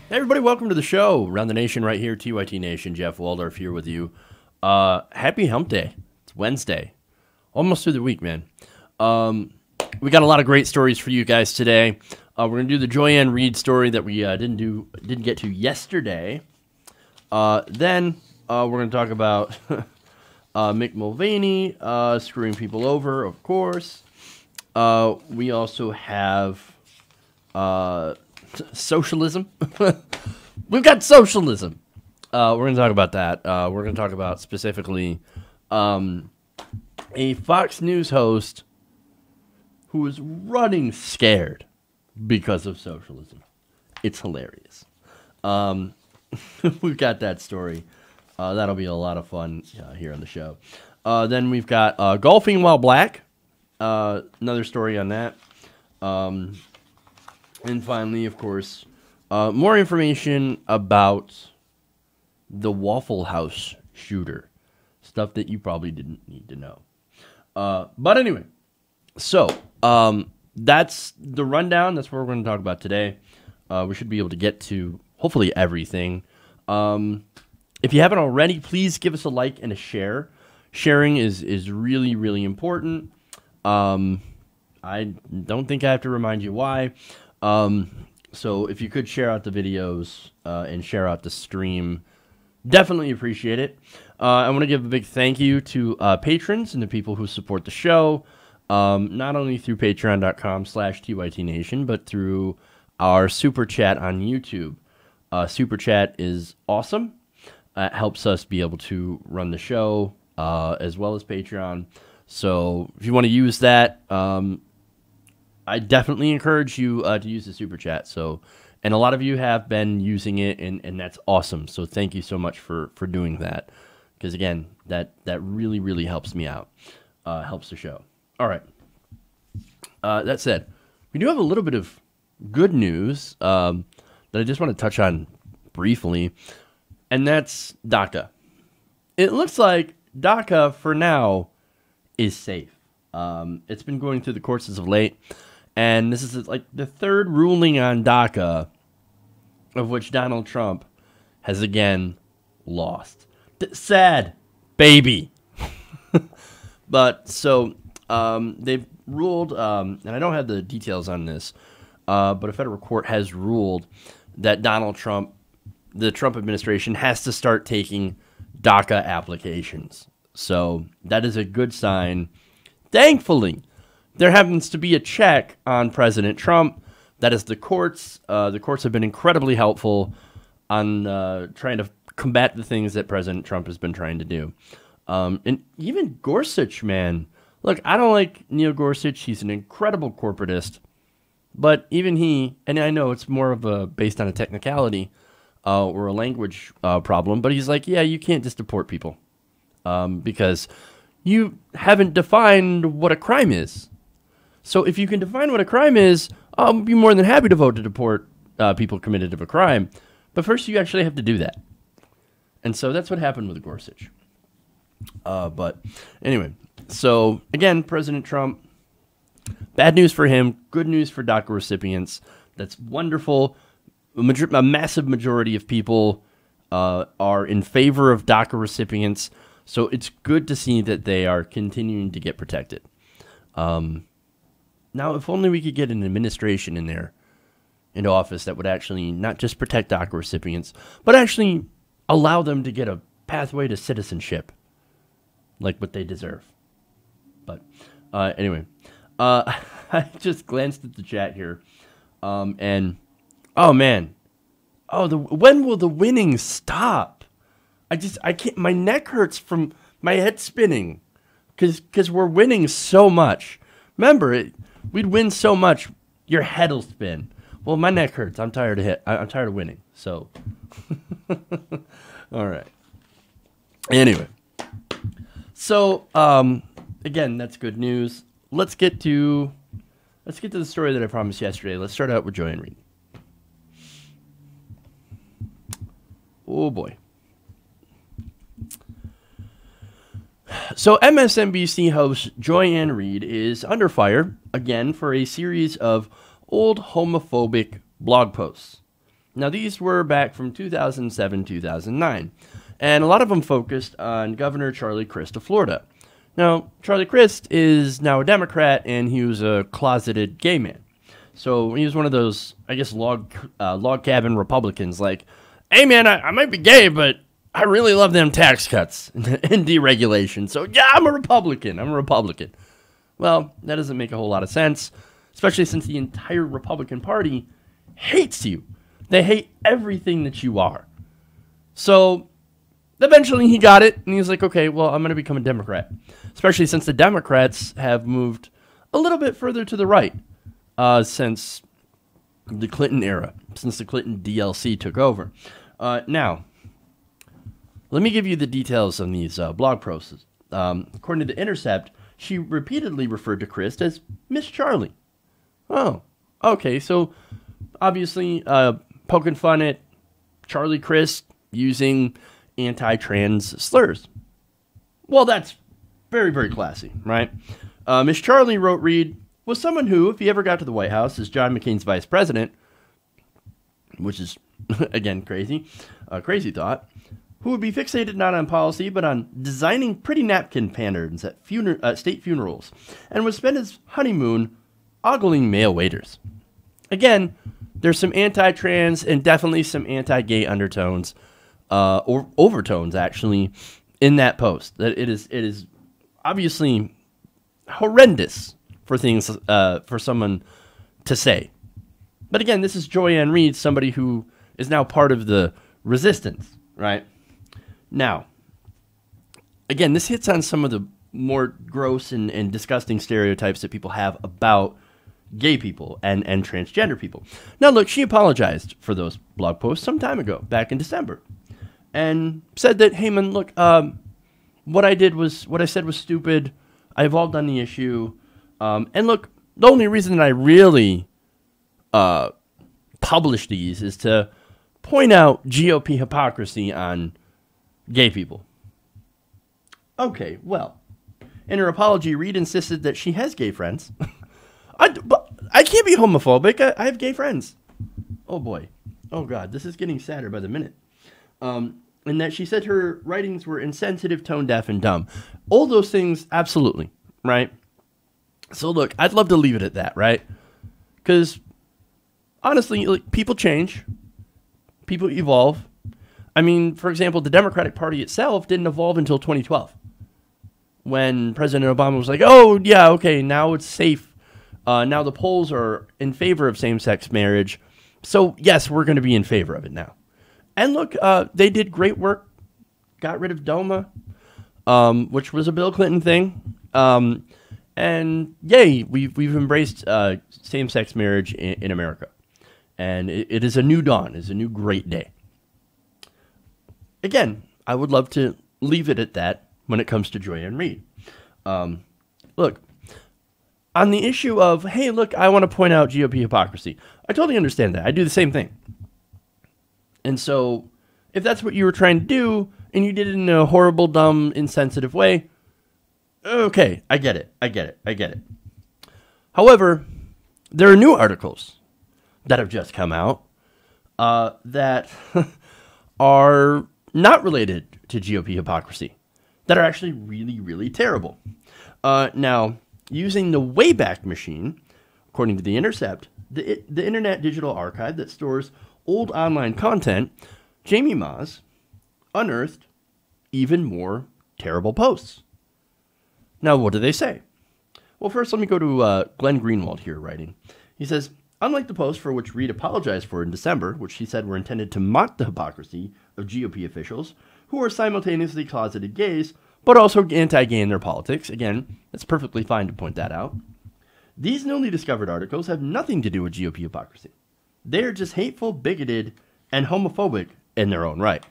Hey everybody, welcome to the show. Around the nation right here, TYT Nation. Jeff Waldorf here with you. Happy hump day. It's Wednesday. Almost through the week, man. We got a lot of great stories for you guys today. We're going to do the Ann Reid story that we didn't get to yesterday. Then we're going to talk about Mick Mulvaney screwing people over, of course. We also have socialism. We've got socialism. We're going to talk about that. We're going to talk about specifically a Fox News host who is running scared because of socialism. It's hilarious. We've got that story. That'll be a lot of fun here on the show. Then we've got golfing while black. Another story on that. And finally, of course, more information about the Waffle House shooter. Stuff that you probably didn't need to know. But anyway, so that's the rundown. That's what we're going to talk about today. We should be able to get to, hopefully, everything. If you haven't already, please give us a like and a share. Sharing is really, really important. I don't think I have to remind you why. So if you could share out the videos and share out the stream, definitely appreciate it. I want to give a big thank you to patrons and the people who support the show, not only through patreon.com/TYTNation, but through our Super Chat on YouTube. Super Chat is awesome. It helps us be able to run the show as well as Patreon. So if you want to use that, I definitely encourage you to use the Super Chat. So, and a lot of you have been using it, and that's awesome. So thank you so much for doing that. Because again, that really, really helps me out. Helps the show. All right. That said, we do have a little bit of good news that I just want to touch on briefly, and that's DACA. It looks like DACA, for now, is safe. It's been going through the courts as of late. And this is like the third ruling on DACA, of which Donald Trump has again lost. Sad, baby. But so they've ruled, and I don't have the details on this, but a federal court has ruled that Donald Trump, the Trump administration, has to start taking DACA applications. So that is a good sign. Thankfully, there happens to be a check on President Trump. That is the courts. The courts have been incredibly helpful on trying to combat the things that President Trump has been trying to do. And even Gorsuch, man. Look, I don't like Neil Gorsuch. He's an incredible corporatist. But even he, and I know it's more of a based on a technicality or a language problem, but he's like, yeah, you can't just deport people because you haven't defined what a crime is. So if you can define what a crime is, I'll be more than happy to vote to deport people committed of a crime. But first, you actually have to do that. And so that's what happened with Gorsuch. But anyway, so again, President Trump, bad news for him, good news for DACA recipients. That's wonderful. A massive majority of people are in favor of DACA recipients. So it's good to see that they are continuing to get protected. Now, if only we could get an administration in there, into office, that would actually not just protect DACA recipients, but actually allow them to get a pathway to citizenship, like what they deserve. But anyway, I just glanced at the chat here, and oh man, when will the winning stop? I can't. My neck hurts from my head spinning, because we're winning so much. Remember, we'd win so much, your head will spin. Well, my neck hurts. I'm tired of winning. So, all right. Anyway, so again, that's good news. Let's get to the story that I promised yesterday. Let's start out with Ann Reid. Oh boy. So MSNBC host Ann Reid is under fire again for a series of old homophobic blog posts. Now, these were back from 2007, 2009, and a lot of them focused on Governor Charlie Crist of Florida. Now, Charlie Crist is now a Democrat, and he was a closeted gay man. So he was one of those, I guess, log cabin Republicans, like, hey, man, I might be gay, but I really love them tax cuts and deregulation. So, yeah, I'm a Republican. Well, that doesn't make a whole lot of sense, especially since the entire Republican Party hates you. They hate everything that you are. So eventually he got it, and he was like, okay, well, I'm going to become a Democrat, especially since the Democrats have moved a little bit further to the right since the Clinton era, since the Clinton DLC took over. Now, let me give you the details on these blog posts. According to The Intercept, she repeatedly referred to Crist as Miss Charlie. Oh, okay, so obviously poking fun at Charlie Crist using anti-trans slurs. Well, that's very, very classy, right? Miss Charlie, wrote Reid, was someone who, if he ever got to the White House as John McCain's vice president, which is, again, crazy thought, who would be fixated not on policy, but on designing pretty napkin patterns at state funerals, and would spend his honeymoon ogling male waiters. Again, there's some anti-trans and definitely some anti-gay undertones, or overtones, actually, in that post. That it is obviously horrendous for things for someone to say. But again, this is Joy Ann Reid, somebody who is now part of the resistance, right? Now, again, this hits on some of the more gross and disgusting stereotypes that people have about gay people and transgender people. Now, look, she apologized for those blog posts some time ago, back in December, and said that, hey, man, look, what I said was stupid. I evolved on the issue. And look, the only reason that I really publish these is to point out GOP hypocrisy on gay people. Okay, well, in her apology, Reid insisted that she has gay friends. But I can't be homophobic. I have gay friends. Oh, boy. Oh, God. This is getting sadder by the minute. And that she said her writings were insensitive, tone deaf, and dumb. All those things, absolutely, right? So, look, I'd love to leave it at that, right? Because, honestly, like, people change. People evolve. I mean, for example, the Democratic Party itself didn't evolve until 2012. When President Obama was like, oh, yeah, okay, now it's safe. Now the polls are in favor of same-sex marriage. So, yes, we're going to be in favor of it now. And look, they did great work. Got rid of DOMA, which was a Bill Clinton thing. And, yay, we've embraced same-sex marriage in America. And it is a new dawn. It's a new great day. Again, I would love to leave it at that when it comes to Joy Ann Reid. Look, on the issue of, hey, look, I want to point out GOP hypocrisy. I totally understand that. I do the same thing. And so, if that's what you were trying to do, and you did it in a horrible, dumb, insensitive way, okay, I get it. However, there are new articles that have just come out that are not related to GOP hypocrisy, that are actually really, really terrible. Now, using the Wayback Machine, according to The Intercept, the Internet Digital Archive that stores old online content, Jamie Moss unearthed even more terrible posts. Now, what do they say? Well, first, let me go to Glenn Greenwald here writing. He says, unlike the post for which Reid apologized for in December, which he said were intended to mock the hypocrisy of GOP officials who are simultaneously closeted gays, but also anti-gay in their politics. Again, it's perfectly fine to point that out. These newly discovered articles have nothing to do with GOP hypocrisy. They are just hateful, bigoted, and homophobic in their own right.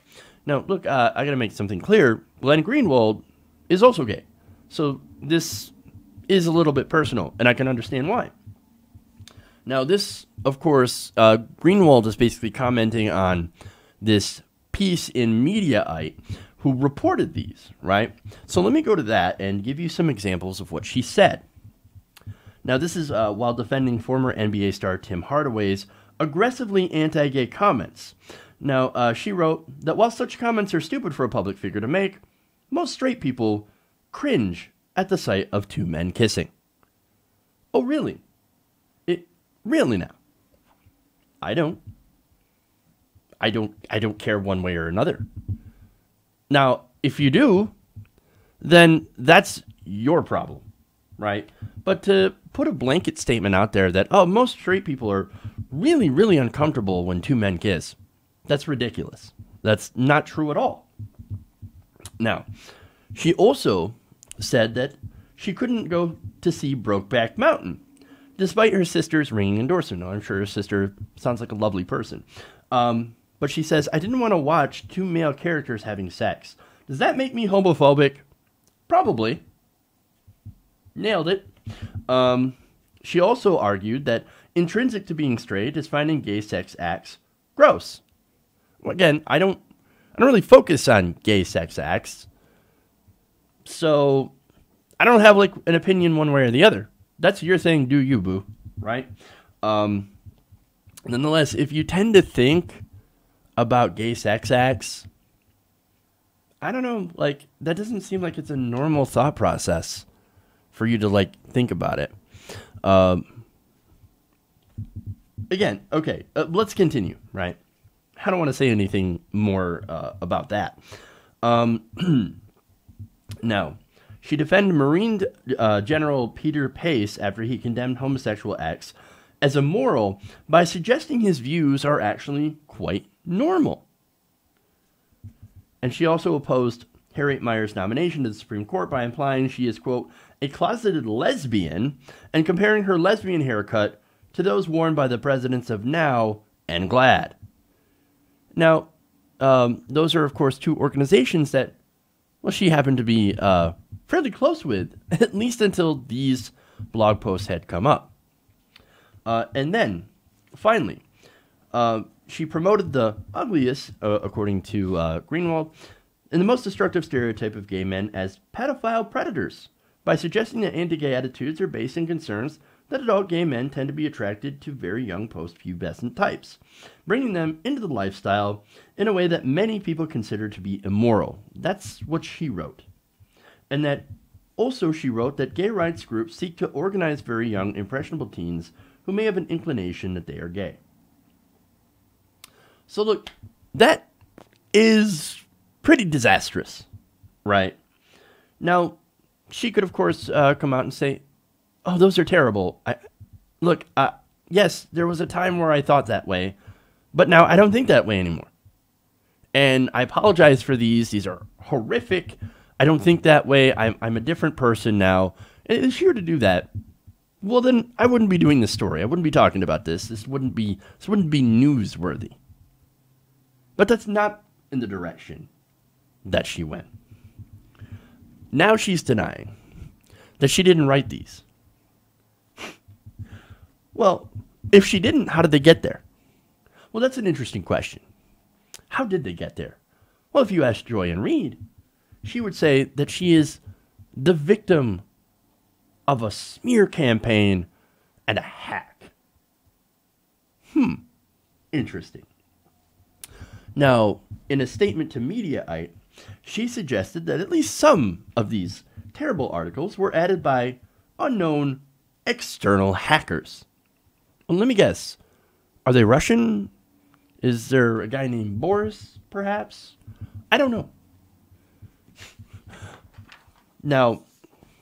Now, look, I got to make something clear. Glenn Greenwald is also gay. So this is a little bit personal, and I can understand why. Now, this, of course, Greenwald is basically commenting on this piece in Mediaite who reported these, right? So let me go to that and give you some examples of what she said. Now, this is while defending former NBA star Tim Hardaway's aggressively anti-gay comments. Now, she wrote that while such comments are stupid for a public figure to make, most straight people cringe at the sight of two men kissing. Oh, really? Really now? I don't care one way or another. Now, if you do, then that's your problem, right? But to put a blanket statement out there that, oh, most straight people are really, really uncomfortable when two men kiss, that's ridiculous. That's not true at all. Now, she also said that she couldn't go to see Brokeback Mountain, despite her sister's ringing endorsement. Now, I'm sure her sister sounds like a lovely person. But she says, I didn't want to watch two male characters having sex. Does that make me homophobic? Probably. Nailed it. She also argued that intrinsic to being straight is finding gay sex acts gross. Again, I don't really focus on gay sex acts. So I don't have like an opinion one way or the other. That's your thing, do you, boo, right? Nonetheless, if you tend to think about gay sex acts, I don't know, like, that doesn't seem like it's a normal thought process for you to, like, think about it. Again, okay, let's continue, right? I don't want to say anything more about that. Now, she defended Marine General Peter Pace after he condemned homosexual acts as immoral by suggesting his views are actually quite normal. And she also opposed Harriet Meyer's nomination to the Supreme Court by implying she is, quote, a closeted lesbian, and comparing her lesbian haircut to those worn by the presidents of now and GLAAD. Now, those are, of course, two organizations that, well, she happened to be fairly close with, at least until these blog posts had come up. And then, finally, she promoted the ugliest, according to Greenwald, and the most destructive stereotype of gay men as pedophile predators by suggesting that anti-gay attitudes are based in concerns that adult gay men tend to be attracted to very young post-pubescent types, bringing them into the lifestyle in a way that many people consider to be immoral. That's what she wrote. And that also she wrote that gay rights groups seek to organize very young, impressionable teens who may have an inclination that they are gay. So look, that is pretty disastrous, right? Now, she could, of course, come out and say, oh, those are terrible. Yes, there was a time where I thought that way, but now I don't think that way anymore. And I apologize for these. These are horrific. I don't think that way. I'm a different person now. And if she were to do that, well, then I wouldn't be doing this story. I wouldn't be talking about this. This wouldn't be newsworthy. But that's not in the direction that she went. Now she's denying that she didn't write these. Well, if she didn't, how did they get there? Well, that's an interesting question. How did they get there? Well, if you ask Joy Ann Reid, she would say that she is the victim of a smear campaign and a hack. Interesting. Now, in a statement to Mediaite, she suggested that at least some of these terrible articles were added by unknown external hackers. Well, let me guess. Are they Russian? Is there a guy named Boris, perhaps? I don't know. Now,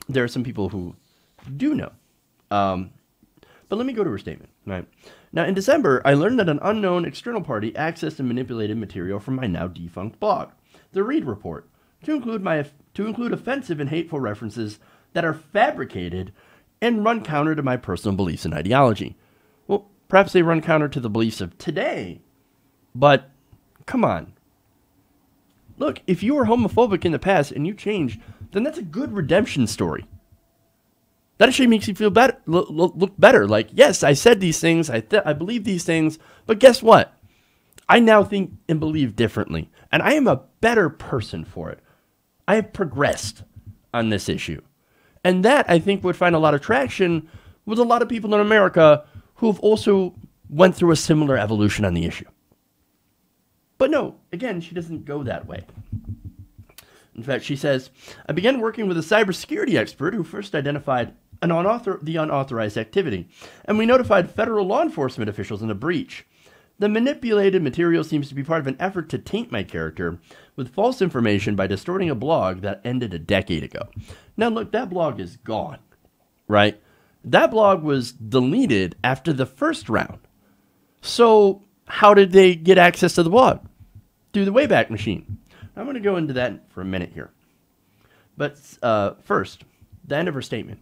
there are some people who do know. But let me go to her statement. Right. Now, in December, I learned that an unknown external party accessed and manipulated material from my now defunct blog, The Reid Report, to include offensive and hateful references that are fabricated and run counter to my personal beliefs and ideology. Well, perhaps they run counter to the beliefs of today, but come on. Look, if you were homophobic in the past and you changed, then that's a good redemption story. That actually makes you feel better, look better. Like, yes, I said these things, I believe these things, but guess what? I now think and believe differently, and I am a better person for it. I have progressed on this issue. And that, I think, would find a lot of traction with a lot of people in America who have also went through a similar evolution on the issue. But no, again, she doesn't go that way. In fact, she says, I began working with a cybersecurity expert who first identified the unauthorized activity, and we notified federal law enforcement officials in the breach. The manipulated material seems to be part of an effort to taint my character with false information by distorting a blog that ended a decade ago. Now look, that blog is gone, right? That blog was deleted after the first round. So how did they get access to the blog? Through the Wayback Machine. I'm going to go into that for a minute here. But first, the end of her statement.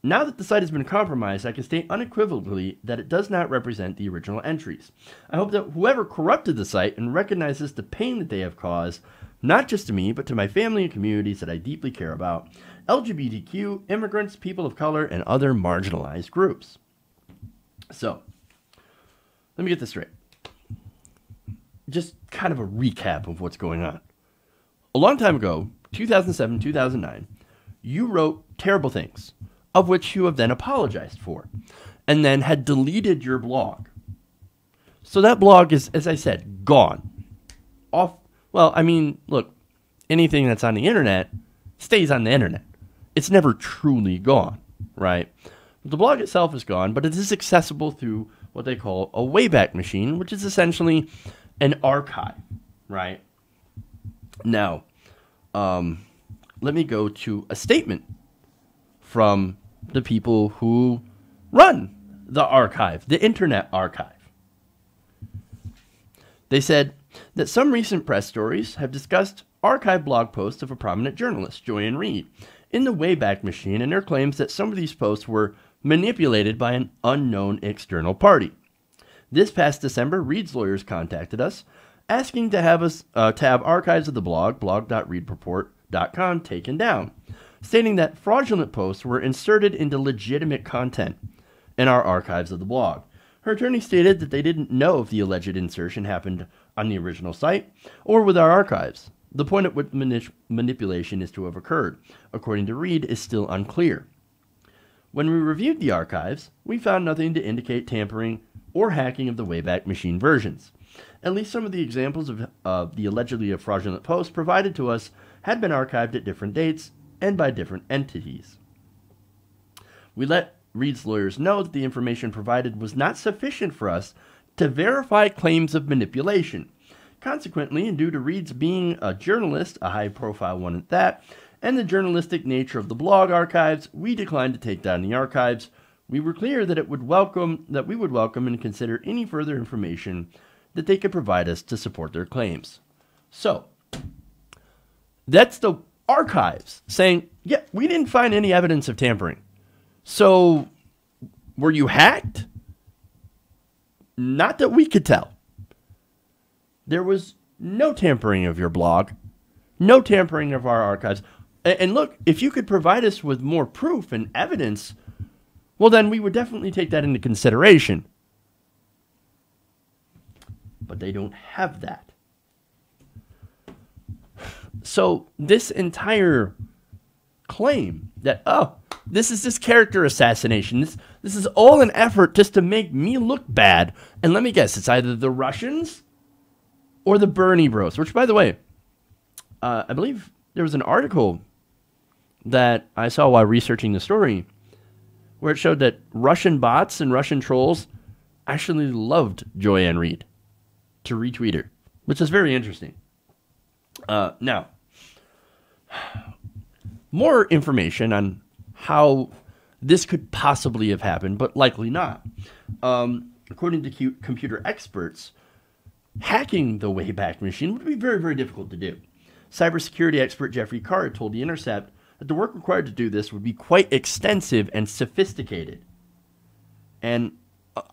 Now that the site has been compromised, I can state unequivocally that it does not represent the original entries. I hope that whoever corrupted the site and recognizes the pain that they have caused, not just to me, but to my family and communities that I deeply care about, LGBTQ, immigrants, people of color, and other marginalized groups. So, let me get this straight. Just kind of a recap of what's going on. A long time ago, 2007, 2009, you wrote terrible things, of which you have then apologized for, and then had deleted your blog. So that blog is, as I said, gone. Off. Well, I mean, look, anything that's on the internet stays on the internet. It's never truly gone, right? The blog itself is gone, but it is accessible through what they call a Wayback Machine, which is essentially an archive, right? Now, let me go to a statement from the people who run the archive, the Internet Archive. They said that some recent press stories have discussed archive blog posts of a prominent journalist, Ann Reid, in the Wayback Machine, and their claims that some of these posts were manipulated by an unknown external party. This past December, Reid's lawyers contacted us, asking to have us tab archives of the blog, blog.reidreport.com, taken down, stating that fraudulent posts were inserted into legitimate content in our archives of the blog. Her attorney stated that they didn't know if the alleged insertion happened on the original site or with our archives. The point at which manipulation is to have occurred, according to Reid, is still unclear. When we reviewed the archives, we found nothing to indicate tampering or hacking of the Wayback Machine versions. At least some of the examples of the allegedly fraudulent posts provided to us had been archived at different dates and by different entities. We let Reid's lawyers know that the information provided was not sufficient for us to verify claims of manipulation. Consequently, and due to Reid's being a journalist, a high-profile one at that, and the journalistic nature of the blog archives, we declined to take down the archives. We were clear that we would welcome and consider any further information that they could provide us to support their claims. So, that's the archives saying, yeah, we didn't find any evidence of tampering. So, were you hacked? Not that we could tell. There was no tampering of your blog, no tampering of our archives. And look, if you could provide us with more proof and evidence, well, then we would definitely take that into consideration. But they don't have that. So this entire claim that, oh, this is this character assassination, this is all an effort just to make me look bad. And let me guess, it's either the Russians or the Bernie Bros, which, by the way, I believe there was an article that I saw while researching the story where it showed that Russian bots and Russian trolls actually loved Ann Reid to retweet her, which is very interesting. Now, more information on how this could possibly have happened, but likely not. According to computer experts, hacking the Wayback Machine would be very, very difficult to do. Cybersecurity expert Jeffrey Carr told The Intercept that the work required to do this would be quite extensive and sophisticated. And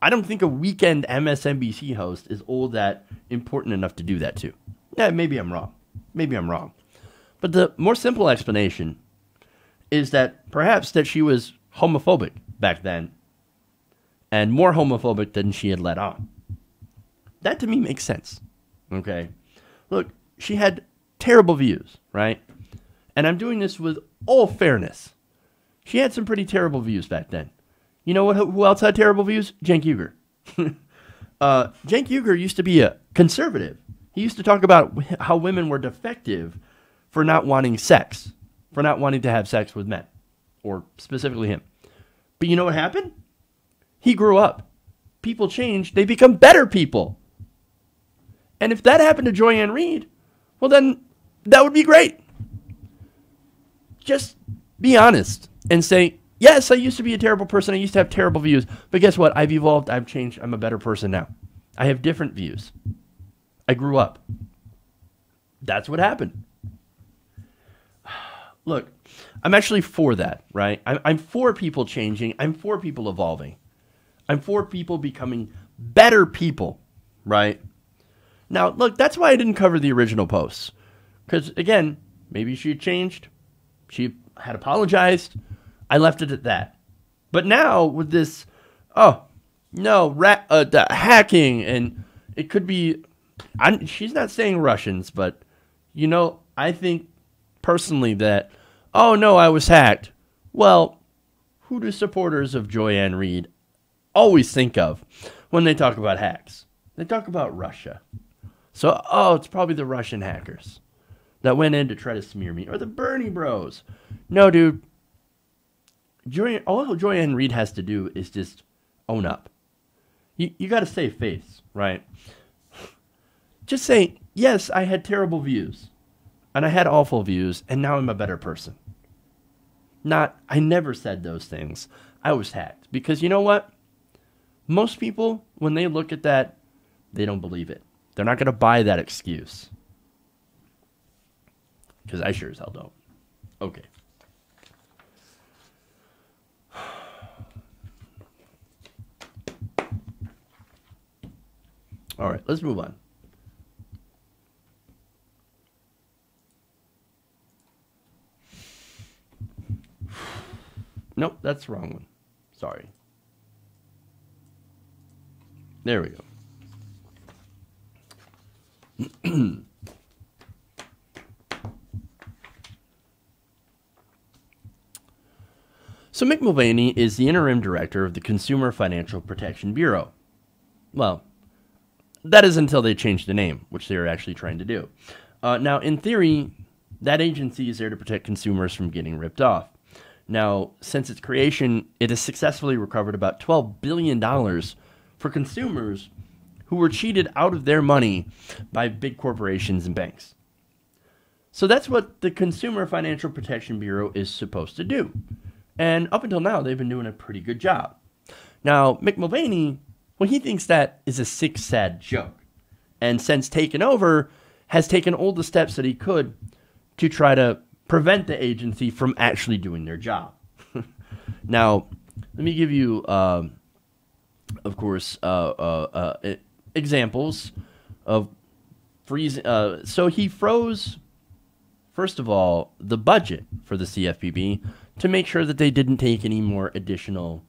I don't think a weekend MSNBC host is all that important enough to do that to. Yeah, maybe I'm wrong. Maybe I'm wrong. But the more simple explanation is that perhaps that she was homophobic back then and more homophobic than she had let on. That to me makes sense. Okay? Look, she had terrible views, right? And I'm doing this with all fairness. She had some pretty terrible views back then. You know what? Who else had terrible views? Cenk Uygur. Cenk Uygur used to be a conservative. He used to talk about how women were defective for not wanting sex, for not wanting to have sex with men, or specifically him. But you know what happened? He grew up. People change. They become better people. And if that happened to Ann Reid, well, then that would be great. Just be honest and say, yes, I used to be a terrible person. I used to have terrible views. But guess what? I've evolved. I've changed. I'm a better person now. I have different views. I grew up. That's what happened. Look, I'm actually for that, right? I'm for people changing. I'm for people evolving. I'm for people becoming better people, right? Now, look, that's why I didn't cover the original posts. Because, again, maybe she had changed. She had apologized. I left it at that. But now, with this, the hacking, and it could be, she's not saying Russians, but, I think personally that, oh, no, I was hacked. Well, who do supporters of Ann Reid always think of when they talk about hacks? They talk about Russia. So, it's probably the Russian hackers that went in to try to smear me, or the Bernie bros. No, dude. All Ann Reid has to do is just own up. You got to save face, right? Just say, yes, I had terrible views, and I had awful views, and now I'm a better person. I never said those things. I was hacked. Because you know what? Most people, when they look at that, they don't believe it. They're not going to buy that excuse. Because I sure as hell don't. Okay. All right, let's move on. Nope, that's the wrong one. Sorry. There we go. So Mick Mulvaney is the interim director of the Consumer Financial Protection Bureau. Well, that is until they change the name, which they're actually trying to do. Now, in theory, that agency is there to protect consumers from getting ripped off. Now, since its creation, it has successfully recovered about $12 billion for consumers who were cheated out of their money by big corporations and banks. So that's what the Consumer Financial Protection Bureau is supposed to do. And up until now, they've been doing a pretty good job. Now, Mick Mulvaney, well, he thinks that is a sick, sad joke. And since taking over, has taken all the steps that he could to try to prevent the agency from actually doing their job. Now, let me give you, of course, examples of freezing. So he froze, first of all, the budget for the CFPB to make sure that they didn't take any more additional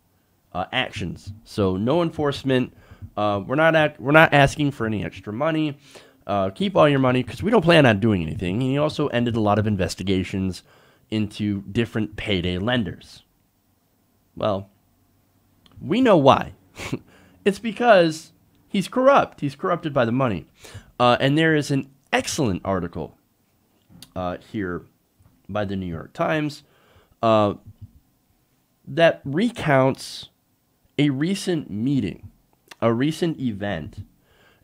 actions. So no enforcement. We're not asking for any extra money. Keep all your money because we don't plan on doing anything. He also ended a lot of investigations into different payday lenders. Well, we know why. It's because he's corrupt. He's corrupted by the money. And there is an excellent article here by the New York Times that recounts a recent meeting, a recent event,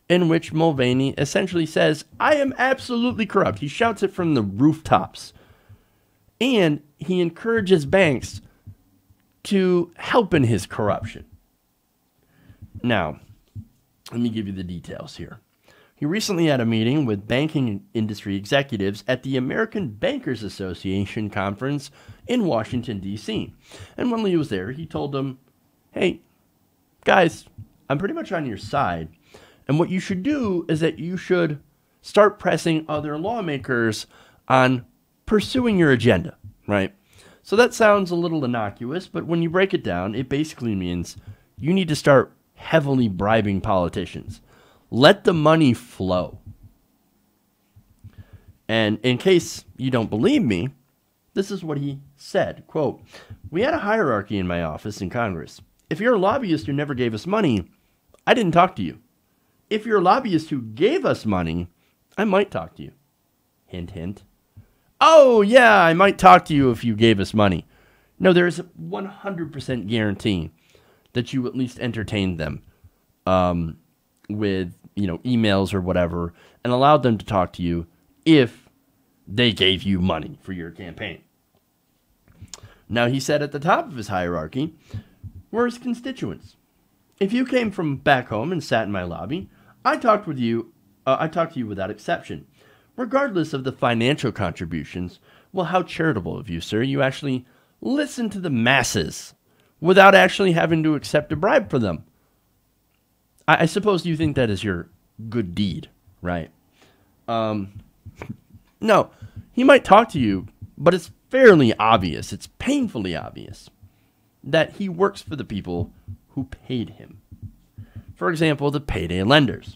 in which Mulvaney essentially says, I am absolutely corrupt. He shouts it from the rooftops. And he encourages banks to help in his corruption. Now, let me give you the details here. He recently had a meeting with banking industry executives at the American Bankers Association conference in Washington, D.C. And when he was there, he told them, hey, guys, I'm pretty much on your side. And what you should do is that you should start pressing other lawmakers on pursuing your agenda, right? So that sounds a little innocuous, but when you break it down, it basically means you need to start heavily bribing politicians. Let the money flow. And in case you don't believe me, this is what he said, quote, we had a hierarchy in my office in Congress. If you're a lobbyist who never gave us money, I didn't talk to you. if you're a lobbyist who gave us money, I might talk to you. Hint, hint. Oh, yeah, I might talk to you if you gave us money. No, there is a 100% guarantee that you at least entertained them with, emails or whatever, and allowed them to talk to you if they gave you money for your campaign. Now, he said at the top of his hierarchy were his constituents. If you came from back home and sat in my lobby, I talked to you without exception, regardless of the financial contributions. Well, how charitable of you, sir. You actually listen to the masses without actually having to accept a bribe for them. I suppose you think that is your good deed, right? No, he might talk to you, but it's fairly obvious, it's painfully obvious, that he works for the people who paid him. For example, the payday lenders.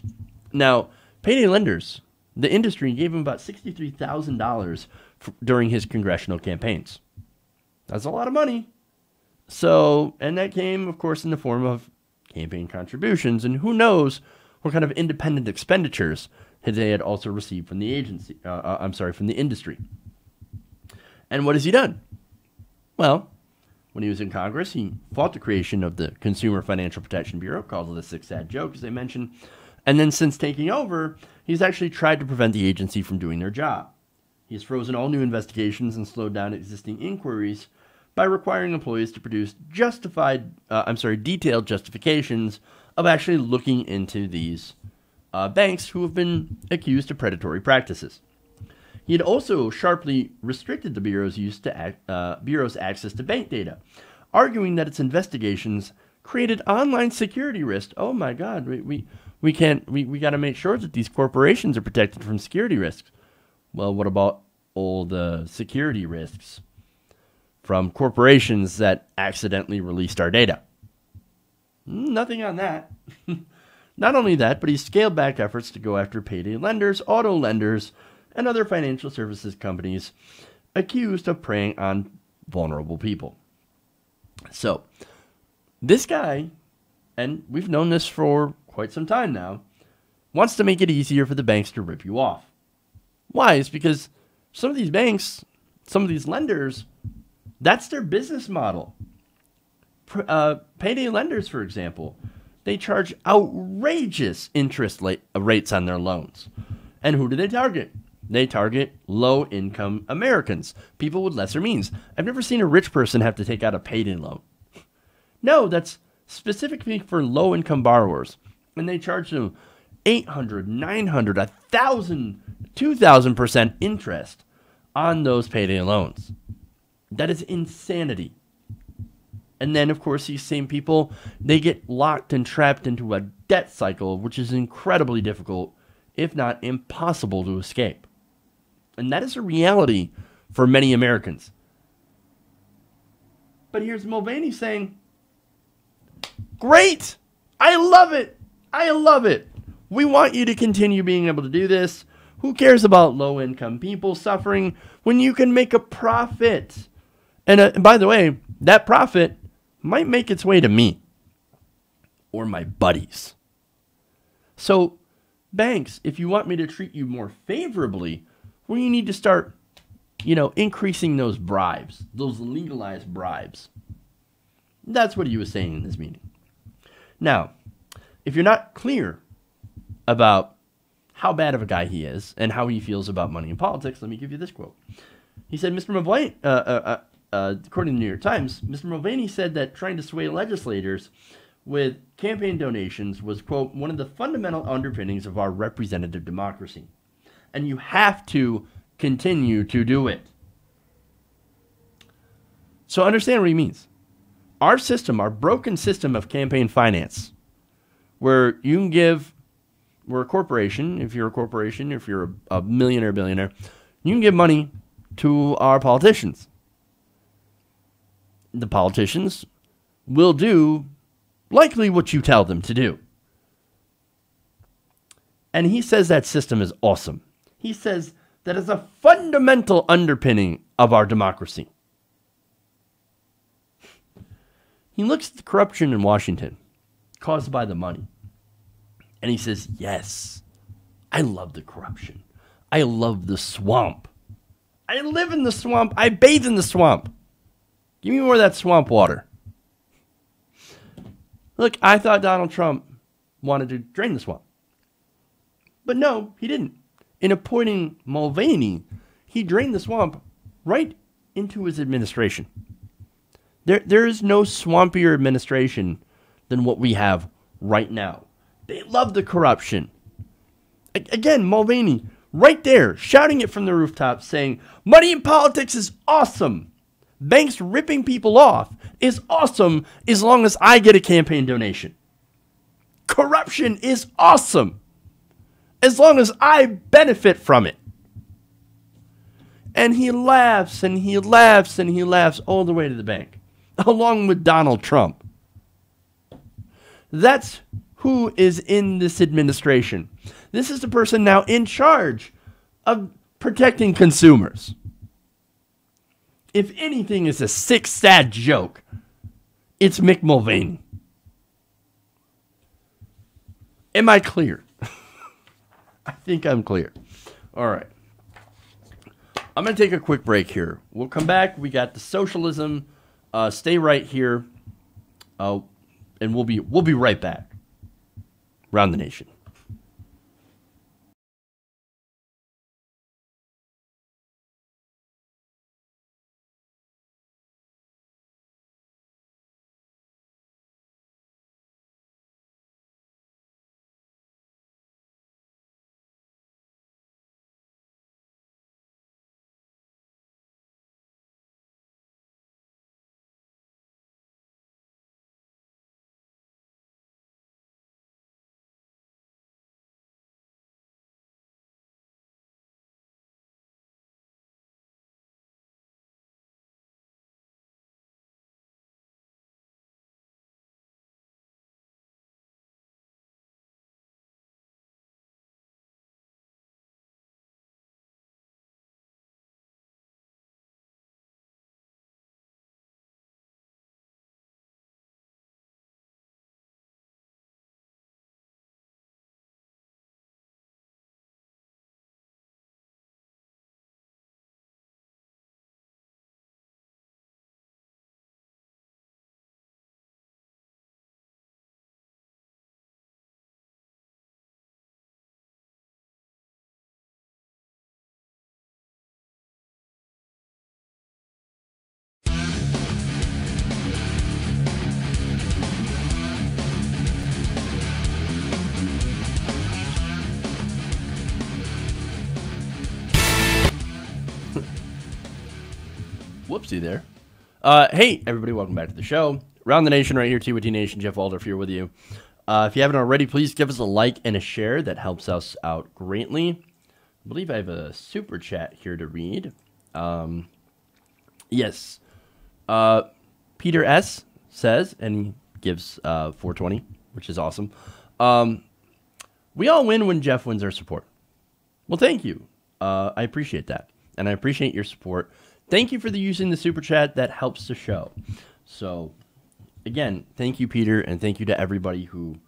Now, payday lenders, the industry gave him about $63,000 during his congressional campaigns. That's a lot of money. So, and that came, of course, in the form of campaign contributions, and who knows what kind of independent expenditures they had also received from the agency. From the industry. And what has he done? Well, when he was in Congress, he fought the creation of the Consumer Financial Protection Bureau, called the Six Sad Joke, as I mentioned. And then since taking over, he's actually tried to prevent the agency from doing their job. He has frozen all new investigations and slowed down existing inquiries by requiring employees to produce detailed justifications of actually looking into these banks who have been accused of predatory practices. He had also sharply restricted the Bureau's access to bank data, arguing that its investigations created online security risks. Oh my God, we got to make sure that these corporations are protected from security risks. Well, what about all the security risks from corporations that accidentally released our data? Nothing on that. Not only that, but he scaled back efforts to go after payday lenders, auto lenders, and other financial services companies accused of preying on vulnerable people. So, this guy, and we've known this for quite some time now, wants to make it easier for the banks to rip you off. Why? It's because some of these banks, some of these lenders, that's their business model. Payday lenders, for example, they charge outrageous interest rates on their loans. And who do they target? They target low-income Americans, people with lesser means. I've never seen a rich person have to take out a payday loan. No, that's specifically for low-income borrowers. And they charge them 800, 900, 1,000, 2,000% interest on those payday loans. That is insanity. And then, of course, these same people, they get locked and trapped into a debt cycle, which is incredibly difficult, if not impossible, to escape. And that is a reality for many Americans. But here's Mulvaney saying, great! I love it! I love it! We want you to continue being able to do this. Who cares about low-income people suffering when you can make a profit? And by the way, that profit might make its way to me or my buddies. So, banks, if you want me to treat you more favorably, well, you need to start, increasing those bribes, those legalized bribes. That's what he was saying in this meeting. Now, if you're not clear about how bad of a guy he is and how he feels about money in politics, let me give you this quote. He said, Mr. Mulvaney, according to the New York Times, Mr. Mulvaney said that trying to sway legislators with campaign donations was, quote, one of the fundamental underpinnings of our representative democracy. And you have to continue to do it. So understand what he means. Our system, our broken system of campaign finance, where you can give, we're a corporation, if you're a millionaire, billionaire, you can give money to our politicians. The politicians will do likely what you tell them to do. And he says that system is awesome. He says that is a fundamental underpinning of our democracy. He looks at the corruption in Washington caused by the money. And he says, yes, I love the corruption. I love the swamp. I live in the swamp. I bathe in the swamp. Give me more of that swamp water. Look, I thought Donald Trump wanted to drain the swamp. But no, he didn't. In appointing Mulvaney, he drained the swamp right into his administration. There is no swampier administration than what we have right now. They love the corruption. Again, Mulvaney, right there, shouting it from the rooftop, saying, money in politics is awesome. Banks ripping people off is awesome as long as I get a campaign donation. Corruption is awesome as long as I benefit from it. And he laughs and he laughs and he laughs all the way to the bank, along with Donald Trump. That's who is in this administration. This is the person now in charge of protecting consumers. If anything is a sick, sad joke, it's Mick Mulvaney. Am I clear? I think I'm clear. All right. I'm going to take a quick break here. We'll come back. We got the socialism. Stay right here. And we'll be right back. Round the Nation. Whoopsie there. Hey, everybody, welcome back to the show. Round the Nation right here, TWT Nation. Jeff Waldorf here with you. If you haven't already, please give us a like and a share. That helps us out greatly. I believe I have a super chat here to read. Yes. Peter S. says, and he gives 420, which is awesome. We all win when Jeff wins our support. Well, thank you. I appreciate that. And I appreciate your support. Thank you for using the super chat. That helps the show. So, again, thank you, Peter, and thank you to everybody who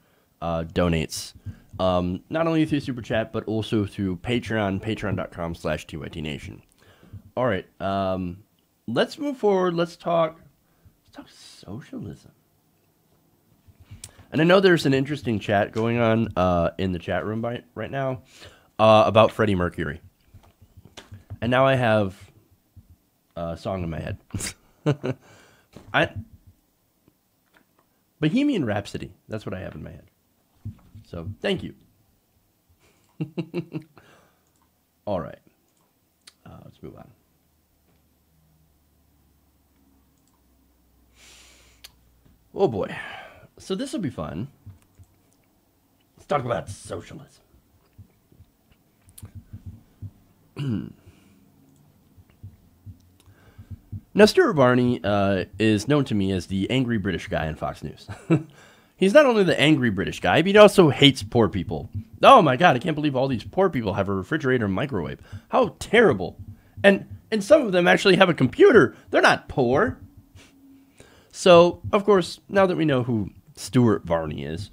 donates. Not only through super chat, but also through Patreon, patreon.com/TYTNation. All right, let's move forward. Let's talk socialism. And I know there's an interesting chat going on in the chat room right now about Freddie Mercury. And now I have a song in my head. Bohemian Rhapsody. That's what I have in my head. So, thank you. All right. Let's move on. Oh, boy. So, this will be fun. Let's talk about socialism. Now, Stuart Varney is known to me as the angry British guy on Fox News. He's not only the angry British guy, but he also hates poor people. Oh my God, I can't believe all these poor people have a refrigerator and microwave. How terrible. And some of them actually have a computer. They're not poor. So, of course, now that we know who Stuart Varney is,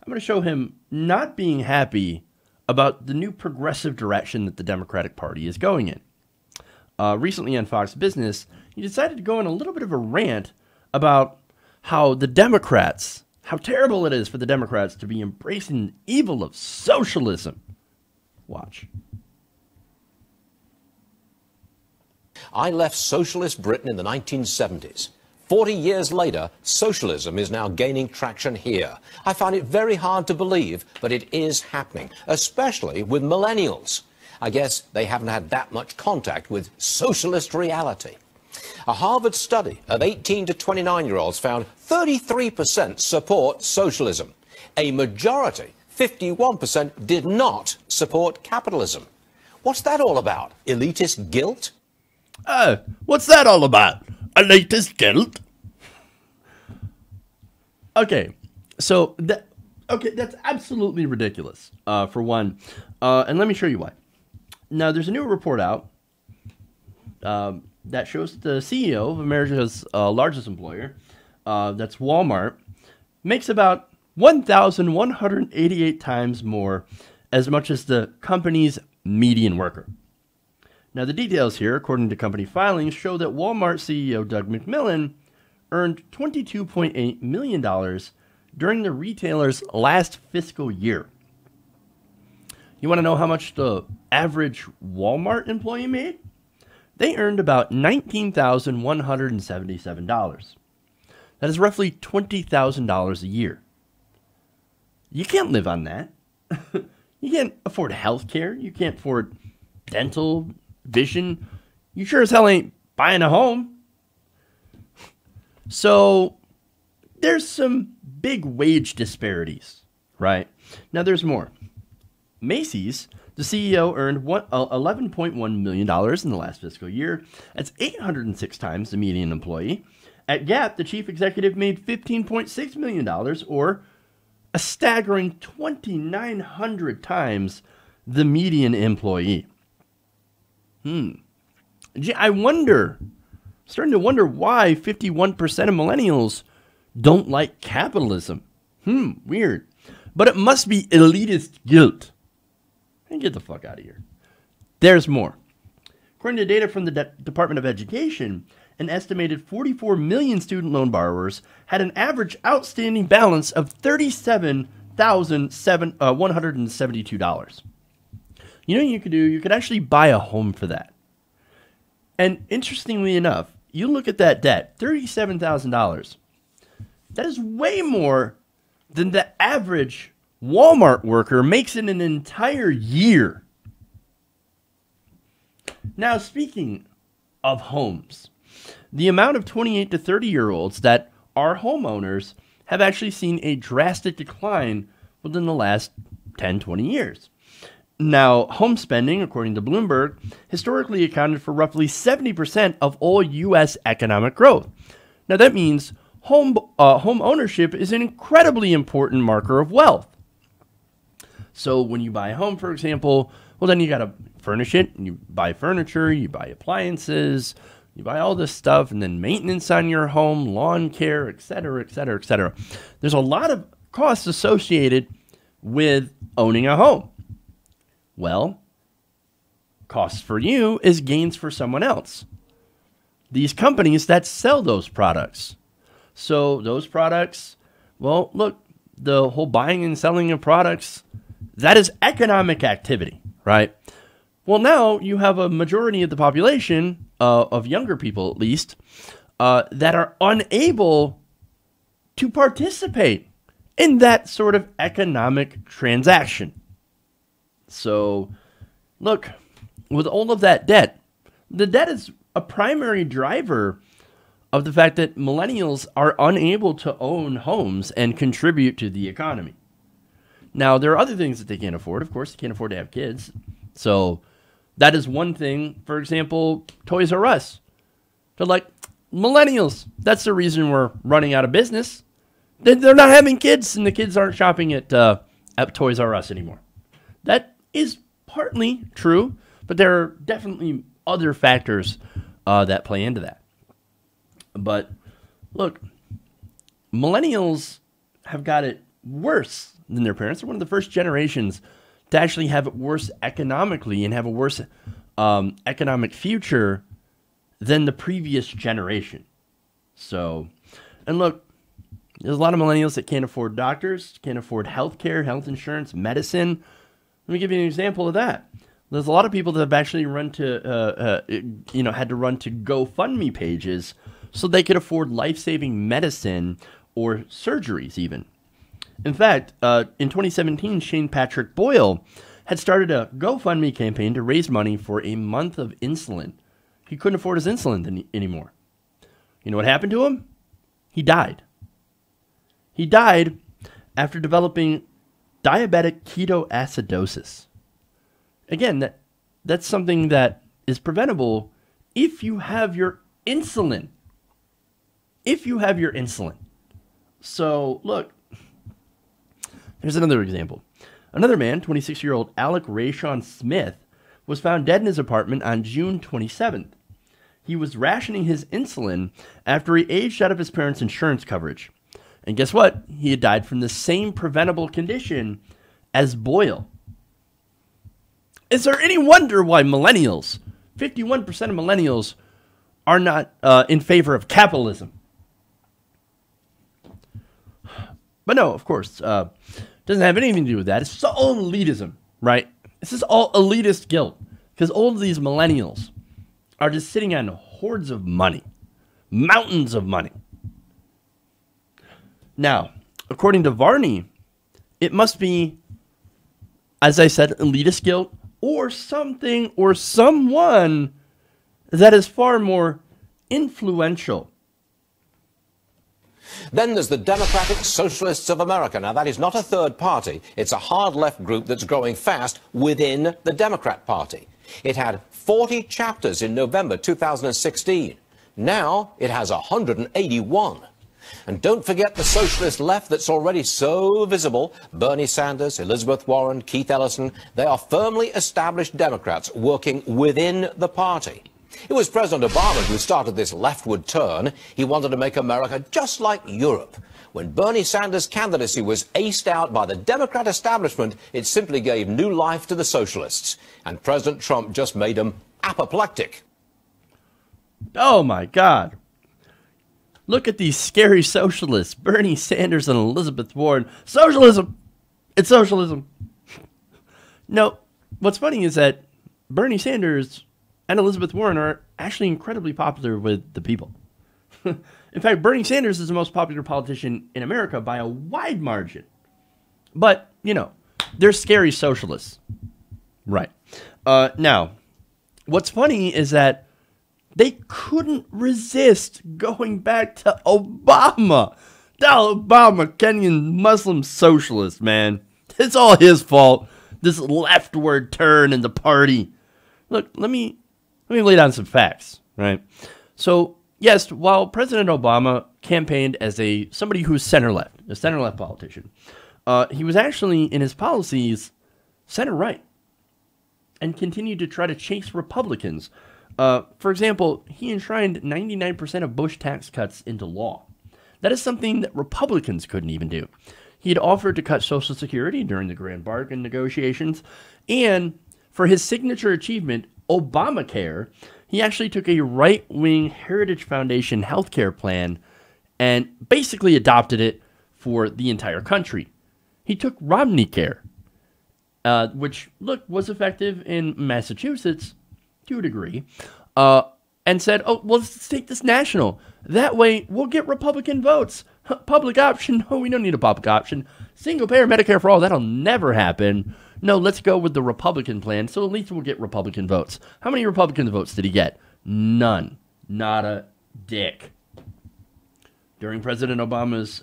I'm going to show him not being happy about the new progressive direction that the Democratic Party is going in. Recently on Fox Business, he decided to go on a little bit of a rant about how the Democrats, how terrible it is for the Democrats to be embracing the evil of socialism. Watch. I left socialist Britain in the 1970s. 40 years later, socialism is now gaining traction here. I find it very hard to believe, but it is happening, especially with millennials. I guess they haven't had that much contact with socialist reality. A Harvard study of 18 to 29-year-olds found 33% support socialism. A majority, 51%, did not support capitalism. What's that all about? Elitist guilt? What's that all about? Elitist guilt? Okay, so that's absolutely ridiculous, for one. And let me show you why. Now, there's a new report out that shows the CEO of America's largest employer, that's Walmart, makes about 1,188 times more, as much as the company's median worker. Now, the details here, according to company filings, show that Walmart CEO Doug McMillon earned $22.8 million during the retailer's last fiscal year. You want to know how much the average Walmart employee made? They earned about $19,177. That is roughly $20,000 a year. You can't live on that. You can't afford health care. You can't afford dental, vision. You sure as hell ain't buying a home. So there's some big wage disparities, right? Now there's more. Macy's, the CEO earned $11.1 million in the last fiscal year. That's 806 times the median employee. At Gap, the chief executive made $15.6 million, or a staggering 2,900 times the median employee. Starting to wonder why 51% of millennials don't like capitalism. Weird. But it must be elitist guilt. And get the fuck out of here. There's more. According to data from the Department of Education, an estimated 44 million student loan borrowers had an average outstanding balance of $37,172. You know what you could do? You could actually buy a home for that. And interestingly enough, you look at that debt, $37,000. That is way more than the average Walmart worker makes in an entire year. Now, speaking of homes, the amount of 28 to 30-year-olds that are homeowners have actually seen a drastic decline within the last 10, 20 years. Now, home spending, according to Bloomberg, historically accounted for roughly 70% of all U.S. economic growth. Now, that means home ownership is an incredibly important marker of wealth. So when you buy a home, for example, well, then you got to furnish it. You buy furniture, you buy appliances, you buy all this stuff, and then maintenance on your home, lawn care, et cetera, et cetera, et cetera. There's a lot of costs associated with owning a home. Well, costs for you is gains for someone else. These companies that sell those products. So those products, well, look, the whole buying and selling of products, that is economic activity, right? Well, now you have a majority of the population, of younger people at least, that are unable to participate in that sort of economic transaction. So, look, with all of that debt, the debt is a primary driver of the fact that millennials are unable to own homes and contribute to the economy. Now, there are other things that they can't afford. Of course, they can't afford to have kids. So that is one thing. For example, Toys R Us. They're like, millennials, that's the reason we're running out of business. They're not having kids, and the kids aren't shopping at Toys R Us anymore. That is partly true, but there are definitely other factors that play into that. But look, millennials have got it worse than their parents. They're one of the first generations to actually have it worse economically and have a worse economic future than the previous generation. So, and look, there's a lot of millennials that can't afford doctors, can't afford health care, health insurance, medicine. Let me give you an example of that. There's a lot of people that have actually had to run to GoFundMe pages so they could afford life-saving medicine or surgeries even. In fact, in 2017, Shane Patrick Boyle had started a GoFundMe campaign to raise money for a month of insulin. He couldn't afford his insulin anymore. You know what happened to him? He died. He died after developing diabetic ketoacidosis. Again, that's something that is preventable if you have your insulin. If you have your insulin. So, look, here's another example. Another man, 26-year-old Alec Rayshawn Smith, was found dead in his apartment on June 27th. He was rationing his insulin after he aged out of his parents' insurance coverage. And guess what? He had died from the same preventable condition as Boyle. Is there any wonder why millennials, 51% of millennials, are not in favor of capitalism? But no, of course, doesn't have anything to do with that. It's all elitism, right? This is all elitist guilt because all of these millennials are just sitting on hordes of money, mountains of money. Now, according to Varney, it must be, as I said, elitist guilt or something or someone that is far more influential. Then there's the Democratic Socialists of America. Now, that is not a third party. It's a hard-left group that's growing fast within the Democrat Party. It had 40 chapters in November 2016. Now it has 181. And don't forget the socialist left that's already so visible. Bernie Sanders, Elizabeth Warren, Keith Ellison, they are firmly established Democrats working within the party. It was President Obama who started this leftward turn. He wanted to make America just like Europe. When Bernie Sanders' candidacy was aced out by the Democrat establishment, it simply gave new life to the socialists. And President Trump just made them apoplectic. Oh, my God. Look at these scary socialists, Bernie Sanders and Elizabeth Warren. Socialism! It's socialism. No, what's funny is that Bernie Sanders and Elizabeth Warren are actually incredibly popular with the people. In fact, Bernie Sanders is the most popular politician in America by a wide margin. But, you know, they're scary socialists. Right. Now, what's funny is that they couldn't resist going back to Obama. That Obama, Kenyan Muslim socialist, man. It's all his fault. This leftward turn in the party. Look, let me lay down some facts, right? So, yes, while President Obama campaigned as somebody who's center-left, a center-left politician, he was actually, in his policies, center-right and continued to try to chase Republicans. For example, he enshrined 99% of Bush tax cuts into law. That is something that Republicans couldn't even do. He had offered to cut Social Security during the grand bargain negotiations, and for his signature achievement, Obamacare, he actually took a right-wing Heritage Foundation healthcare plan and basically adopted it for the entire country. He took Romney Care, which, look, was effective in Massachusetts to a degree, and said, oh, well, let's take this national. That way, we'll get Republican votes. Public option? Oh, we don't need a public option. Single-payer Medicare for all, that'll never happen. No, let's go with the Republican plan, so at least we'll get Republican votes. How many Republican votes did he get? None. Not a dick. During President Obama's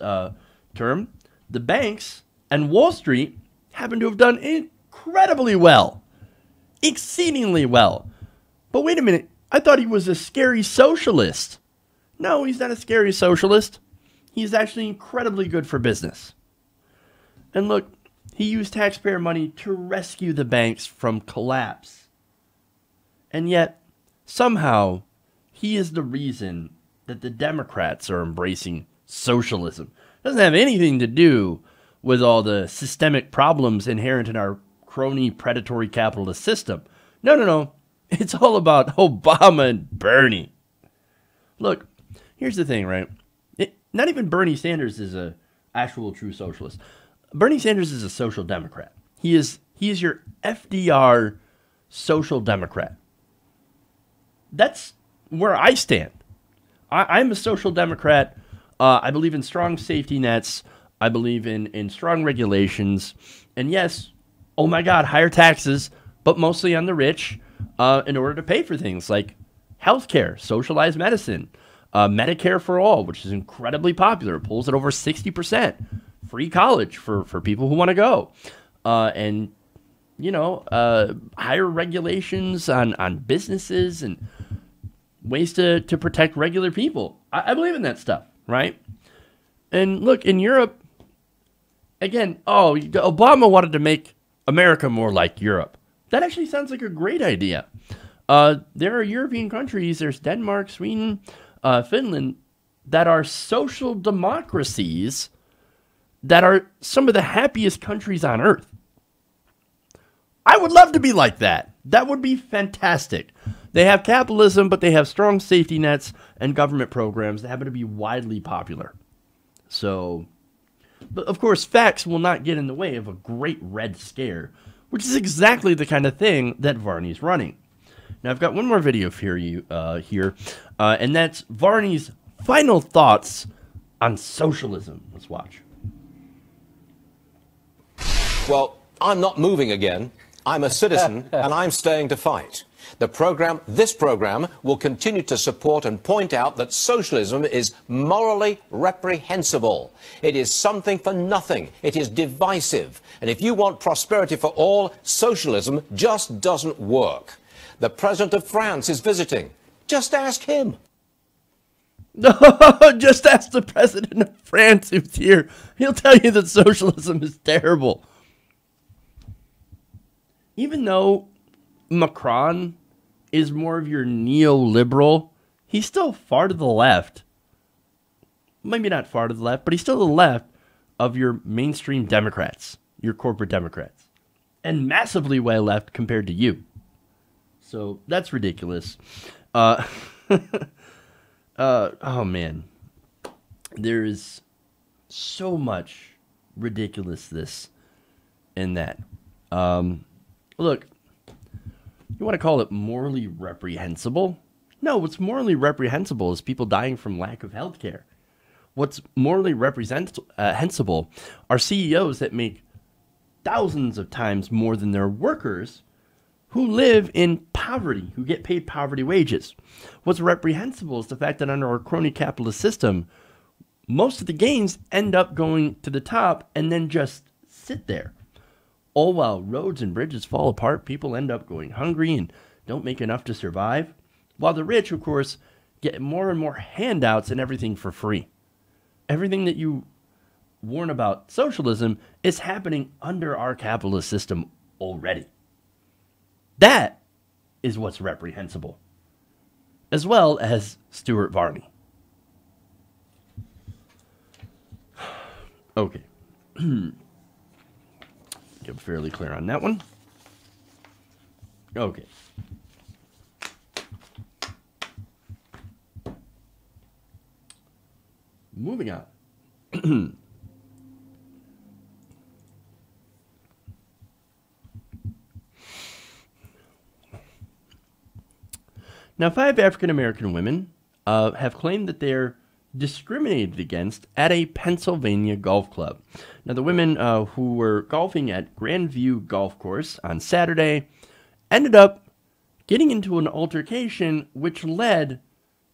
term, the banks and Wall Street happened to have done incredibly well. Exceedingly well. But wait a minute, I thought he was a scary socialist. No, he's not a scary socialist. He's actually incredibly good for business. And look, he used taxpayer money to rescue the banks from collapse. And yet, somehow, he is the reason that the Democrats are embracing socialism. It doesn't have anything to do with all the systemic problems inherent in our crony predatory capitalist system. No, no, no. It's all about Obama and Bernie. Look, here's the thing, right? Not even Bernie Sanders is a actual true socialist. Bernie Sanders is a social democrat. He is your FDR social democrat. That's where I stand. I'm a social democrat. I believe in strong safety nets. I believe in strong regulations. And yes, oh my God, higher taxes, but mostly on the rich in order to pay for things like healthcare, socialized medicine, Medicare for all, which is incredibly popular. It pulls at over 60%. Free college for people who want to go. And, you know, higher regulations on businesses and ways to protect regular people. I believe in that stuff, right? And look, in Europe, again, Obama wanted to make America more like Europe. That actually sounds like a great idea. There are European countries, there's Denmark, Sweden, Finland, that are social democracies that are some of the happiest countries on earth. I would love to be like that. That would be fantastic. They have capitalism, but they have strong safety nets and government programs that happen to be widely popular. So, but of course, facts will not get in the way of a great Red Scare, which is exactly the kind of thing that Varney's running. Now, I've got one more video for you here, and that's Varney's final thoughts on socialism. Let's watch. Well, I'm not moving again. I'm a citizen, and I'm staying to fight. This program will continue to support and point out that socialism is morally reprehensible. It is something for nothing. It is divisive. And if you want prosperity for all, socialism just doesn't work. The President of France is visiting. Just ask him. Just ask the President of France who's here. He'll tell you that socialism is terrible. Even though Macron is more of your neoliberal, he's still far to the left. Maybe not far to the left, but he's still to the left of your mainstream Democrats, your corporate Democrats, and massively way left compared to you. So that's ridiculous. Oh man, there is so much ridiculousness in that. Look, you want to call it morally reprehensible? No, what's morally reprehensible is people dying from lack of health care. What's morally reprehensible are CEOs that make thousands of times more than their workers who live in poverty, who get paid poverty wages. What's reprehensible is the fact that under our crony capitalist system, most of the gains end up going to the top and then just sit there. All while roads and bridges fall apart, people end up going hungry and don't make enough to survive. While the rich, of course, get more and more handouts and everything for free. Everything that you warn about socialism is happening under our capitalist system already. That is what's reprehensible, as well as Stuart Varney. Okay. I'm fairly clear on that one. Okay. Moving on. Now, 5 African-American women have claimed that they're discriminated against at a Pennsylvania golf club. Now, the women who were golfing at Grandview Golf Course on Saturday ended up getting into an altercation which led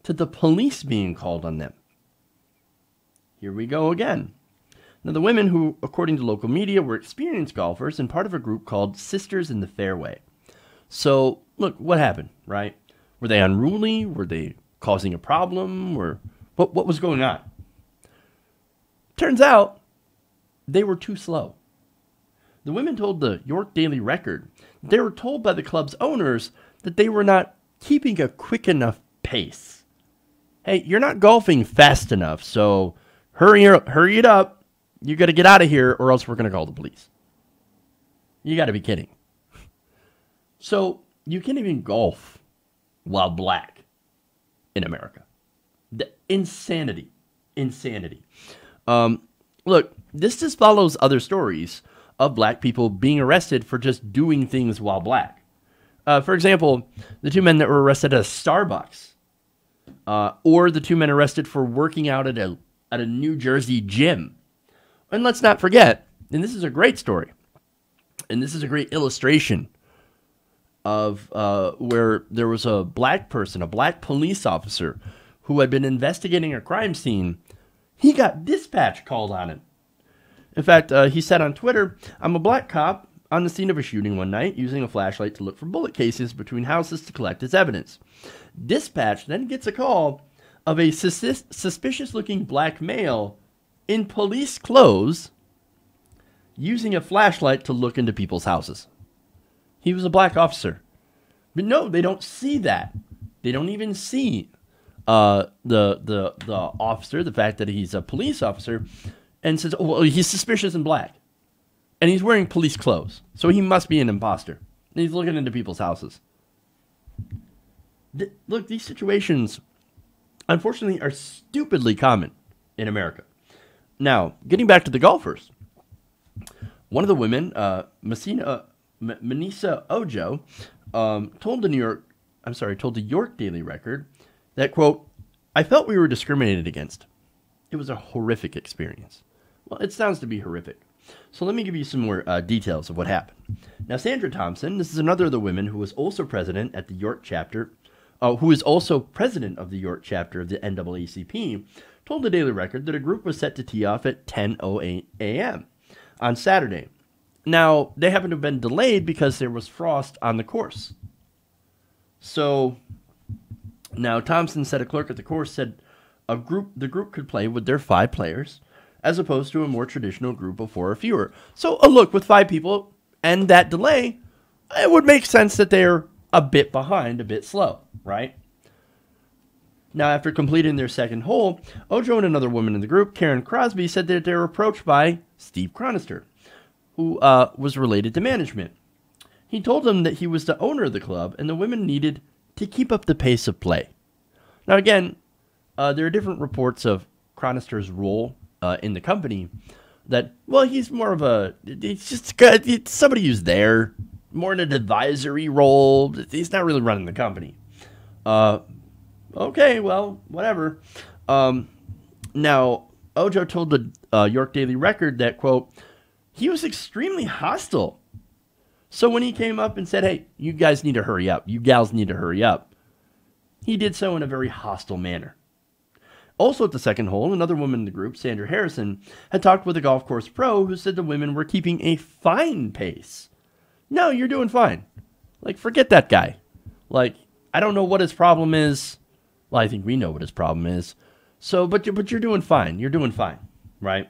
to the police being called on them. Here we go again. Now, the women who, according to local media, were experienced golfers and part of a group called Sisters in the Fairway. So, look, what happened, right? Were they unruly? Were they causing a problem? Or what was going on? Turns out they were too slow. The women told the York Daily Record they were told by the club's owners that they were not keeping a quick enough pace. Hey, you're not golfing fast enough, so hurry it up. you got to get out of here or else we're going to call the police. You got to be kidding. So you can't even golf while black in America. The insanity. Look, this just follows other stories of black people being arrested for just doing things while black. For example, the 2 men that were arrested at a Starbucks, or the 2 men arrested for working out at a New Jersey gym. And let's not forget, and this is a great story, and this is a great illustration of where there was a black person, a black police officer, who had been investigating a crime scene. He got dispatch called on him. In fact, he said on Twitter, "I'm a black cop on the scene of a shooting one night, using a flashlight to look for bullet cases between houses to collect as evidence. Dispatch then gets a call of a suspicious-looking black male in police clothes using a flashlight to look into people's houses." He was a black officer. But no, they don't see that. They don't even see the officer, the fact that he's a police officer, and says, "Oh, well, he's suspicious and black. And he's wearing police clothes, so he must be an imposter. And he's looking into people's houses." Look, these situations, unfortunately, are stupidly common in America. Now, getting back to the golfers, one of the women, Manisa Ojo, told the York Daily Record that, quote, "I felt we were discriminated against. It was a horrific experience." Well, it sounds to be horrific. So let me give you some more details of what happened. Now, Sandra Thompson, this is another of the women who was also president at the York chapter, who is also president of the York chapter of the NAACP, told the Daily Record that a group was set to tee off at 10:08 a.m. on Saturday. Now, they happened to have been delayed because there was frost on the course. So, now Thompson said a clerk at the course said the group could play with their 5 players, as opposed to a more traditional group of 4 or fewer. So, look, with 5 people and that delay, it would make sense that they're a bit behind, a bit slow, right? Now, after completing their second hole, Ojo and another woman in the group, Karen Crosby, said that they were approached by Steve Chronister, who was related to management. He told them that he was the owner of the club and the women needed to keep up the pace of play. Now, again, there are different reports of Chronister's role in the company. That, well, he's more of he's just somebody who's there, more in an advisory role. He's not really running the company. Okay, well, whatever. Now, Ojo told the York Daily Record that, quote, he was extremely hostile. So when he came up and said, "Hey, you guys need to hurry up. You gals need to hurry up," he did so in a very hostile manner. Also at the second hole, another woman in the group, Sandra Harrison, had talked with a golf course pro who said the women were keeping a fine pace. No, you're doing fine. Like, forget that guy. Like, I don't know what his problem is. Well, I think we know what his problem is. So, but you're doing fine. You're doing fine, right?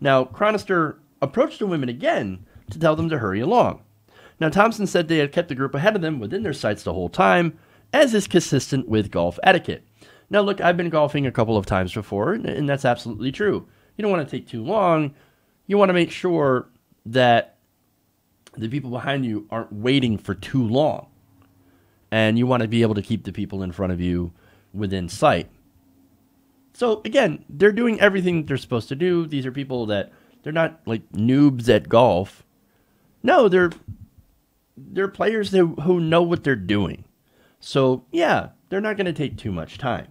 Now, Chronister approached the women again to tell them to hurry along. Now, Thompson said they had kept the group ahead of them within their sights the whole time, as is consistent with golf etiquette. Now, look, I've been golfing a couple of times before, and that's absolutely true. You don't want to take too long. You want to make sure that the people behind you aren't waiting for too long. And you want to be able to keep the people in front of you within sight. So, again, they're doing everything they're supposed to do. These are people that, they're not like noobs at golf. No, they're players who know what they're doing. So, yeah, they're not going to take too much time.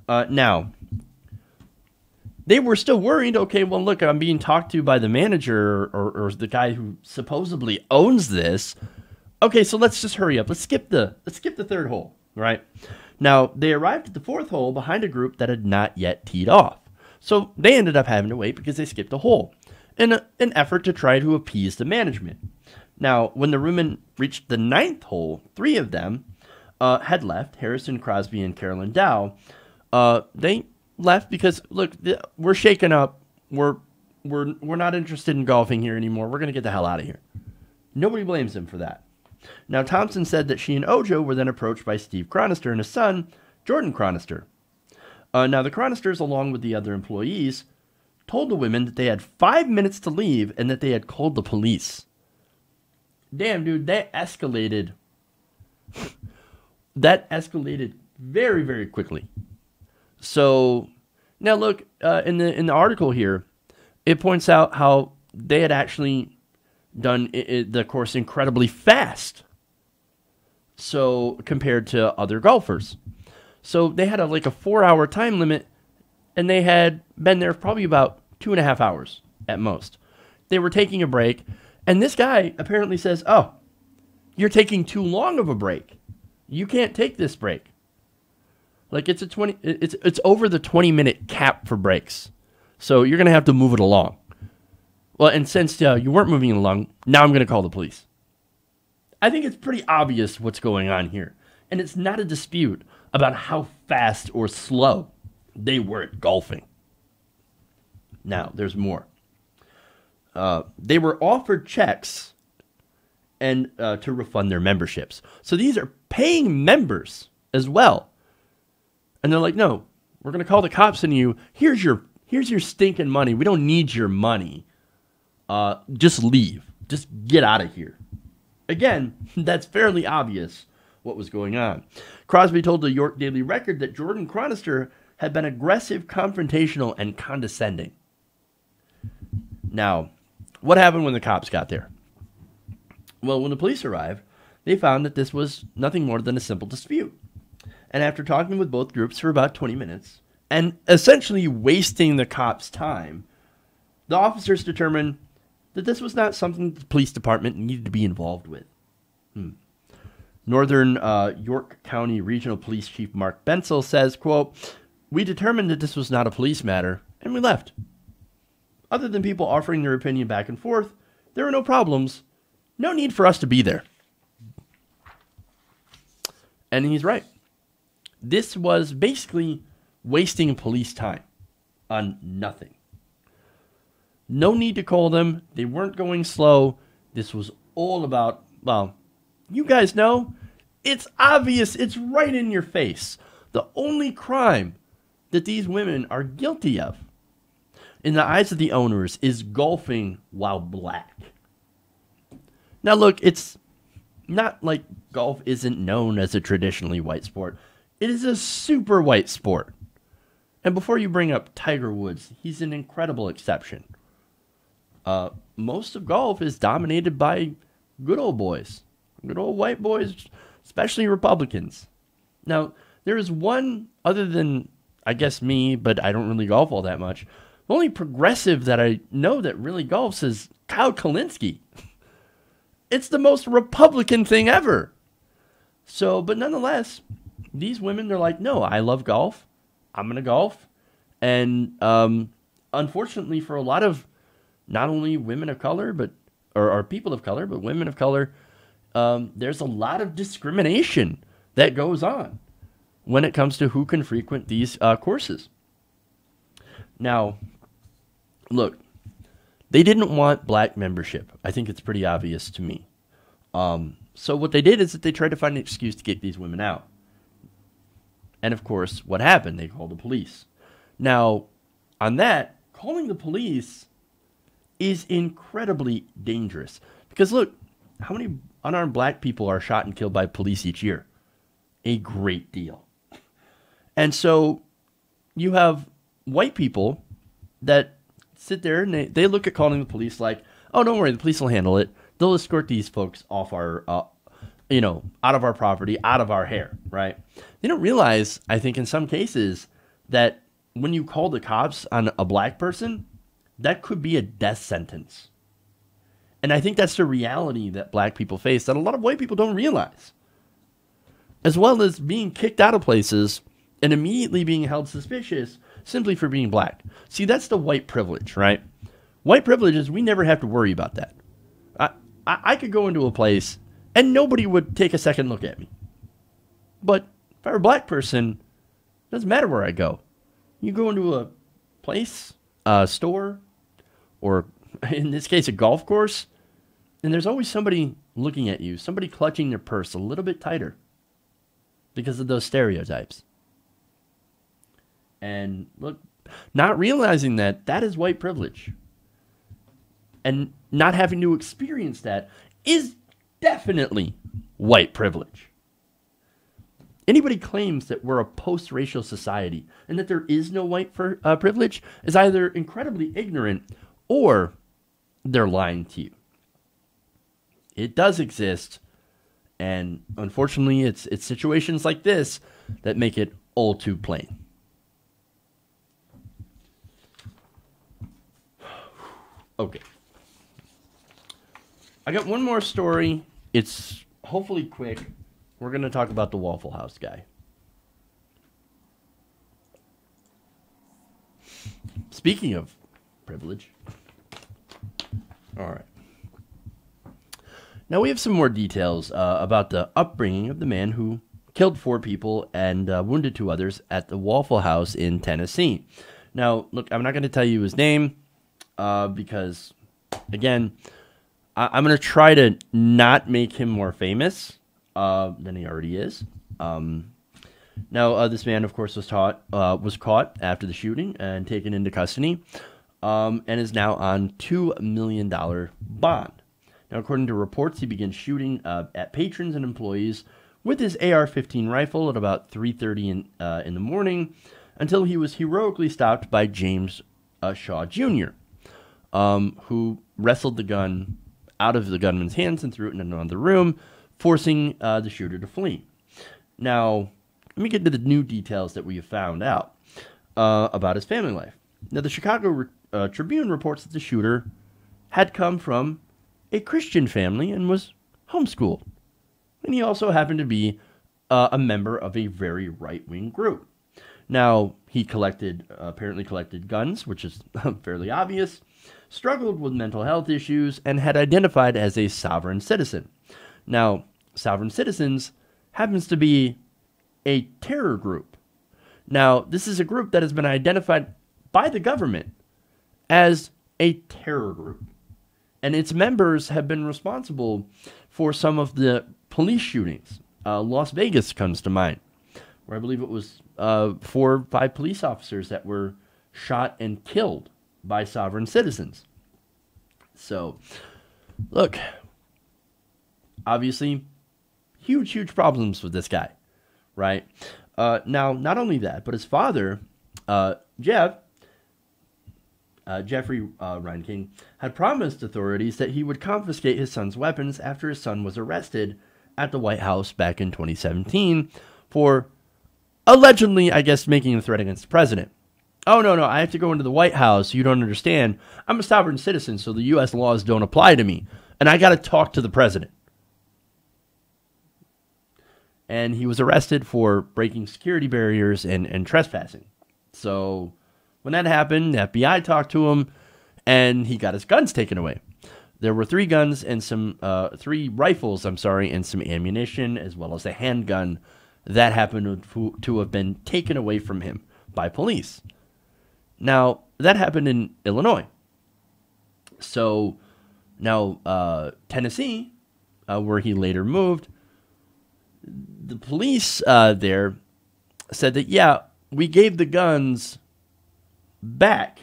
Now, they were still worried. Okay, well, look, I'm being talked to by the manager or the guy who supposedly owns this. Okay, so let's just hurry up. Let's skip the third hole, right? Now, they arrived at the fourth hole behind a group that had not yet teed off. So they ended up having to wait because they skipped a hole in an effort to try to appease the management. Now, when the women reached the ninth hole, 3 of them had left, Harrison, Crosby, and Carolyn Dow. They left because, look, we're shaken up. We're not interested in golfing here anymore. We're going to get the hell out of here. Nobody blames them for that. Now, Thompson said that she and Ojo were then approached by Steve Chronister and his son, Jordan Chronister. Now, the Chronisters, along with the other employees, told the women that they had 5 minutes to leave and that they had called the police. Damn, dude, that escalated. That escalated very, very quickly. So now look, in the article here, it points out how they had actually done the course incredibly fast. So compared to other golfers. So they had like a 4-hour time limit, and they had been there probably about 2.5 hours at most. They were taking a break, and this guy apparently says, "Oh, you're taking too long of a break. You can't take this break." Like it's over the 20-minute cap for breaks. So you're going to have to move it along. Well, and since you weren't moving it along, now I'm going to call the police. I think it's pretty obvious what's going on here. And it's not a dispute about how fast or slow they were at golfing. Now, there's more. They were offered checks and to refund their memberships. So these are paying members as well. And they're like, "No, we're going to call the cops on you. Here's your stinking money. We don't need your money. Just leave. Just get out of here." Again, that's fairly obvious what was going on. Crosby told the York Daily Record that Jordan Chronister had been aggressive, confrontational, and condescending. Now, what happened when the cops got there? Well, when the police arrived, they found that this was nothing more than a simple dispute. And after talking with both groups for about 20 minutes, and essentially wasting the cops' time, the officers determined that this was not something the police department needed to be involved with. Northern York County Regional Police Chief Mark Bensel says, quote, "We determined that this was not a police matter, and we left. Other than people offering their opinion back and forth, there were no problems. No need for us to be there." And he's right. This was basically wasting police time on nothing. No need to call them. They weren't going slow. This was all about, well, you guys know, it's obvious. It's right in your face. The only crime that these women are guilty of, in the eyes of the owners, is golfing while black. Now, look, it's not like golf isn't known as a traditionally white sport. It is a super white sport. And before you bring up Tiger Woods, he's an incredible exception. Most of golf is dominated by good old boys, good old white boys, especially Republicans. Now, there is one, other than, I guess, me, but I don't really golf all that much. The only progressive that I know that really golfs is Kyle Kalinske. It's the most Republican thing ever. So, but nonetheless, these women, they're like, "No, I love golf. I'm going to golf." And unfortunately for a lot of not only women of color, or people of color, but women of color, there's a lot of discrimination that goes on when it comes to who can frequent these courses. Now, look, they didn't want black membership. I think it's pretty obvious to me. So what they did is that they tried to find an excuse to get these women out. And of course, what happened? They called the police. Now, on that, calling the police is incredibly dangerous. Because look, how many unarmed black people are shot and killed by police each year? A great deal. And so you have white people that sit there and they look at calling the police like, "Oh, don't worry, the police will handle it. They'll escort these folks off our, out of our property, out of our hair," right? They don't realize, I think in some cases, that when you call the cops on a black person, that could be a death sentence. And I think that's the reality that black people face that a lot of white people don't realize. As well as being kicked out of places and immediately being held suspicious simply for being black. See, that's the white privilege, right? White privilege is we never have to worry about that. I could go into a place and nobody would take a second look at me. But if I were a black person, it doesn't matter where I go. You go into a place, a store, or in this case, a golf course, and there's always somebody looking at you, somebody clutching their purse a little bit tighter because of those stereotypes. And look, not realizing that that is white privilege. And not having to experience that is definitely white privilege. Anybody claims that we're a post-racial society and that there is no white privilege is either incredibly ignorant or they're lying to you. It does exist, and unfortunately, it's situations like this that make it all too plain. Okay. I got one more story. It's hopefully quick. We're going to talk about the Waffle House guy. Speaking of privilege. All right. Now we have some more details about the upbringing of the man who killed 4 people and wounded 2 others at the Waffle House in Tennessee. Now, look, I'm not going to tell you his name because, again, I'm going to try to not make him more famous than he already is. Now, this man, of course, was caught after the shooting and taken into custody and is now on $2 million bond. Now, according to reports, he began shooting at patrons and employees with his AR-15 rifle at about 3:30 in the morning until he was heroically stopped by James Shaw Jr., who wrestled the gun out of the gunman's hands and threw it in another room, forcing the shooter to flee. Now, let me get to the new details that we have found out about his family life. Now, the Chicago Tribune reports that the shooter had come from a Christian family and was homeschooled. And he also happened to be a member of a very right-wing group. Now, he apparently collected guns, which is fairly obvious, struggled with mental health issues, and had identified as a sovereign citizen. Now, sovereign citizens happens to be a terror group. Now, this is a group that has been identified by the government as a terror group. And its members have been responsible for some of the police shootings. Las Vegas comes to mind, where I believe it was 4 or 5 police officers that were shot and killed by sovereign citizens. So, look, obviously, huge problems with this guy, right? Now, not only that, but his father, Jeffrey Reinking, had promised authorities that he would confiscate his son's weapons after his son was arrested at the White House back in 2017 for allegedly, I guess, making a threat against the president. Oh, no, I have to go into the White House. You don't understand. I'm a sovereign citizen, so the U.S. laws don't apply to me, and I got to talk to the president. And he was arrested for breaking security barriers and trespassing. So when that happened, the FBI talked to him, and he got his guns taken away. There were 3 guns and 3 rifles, and some ammunition, as well as a handgun that happened to have been taken away from him by police. Now, that happened in Illinois. So now Tennessee, where he later moved, the police there said that, yeah, we gave the guns back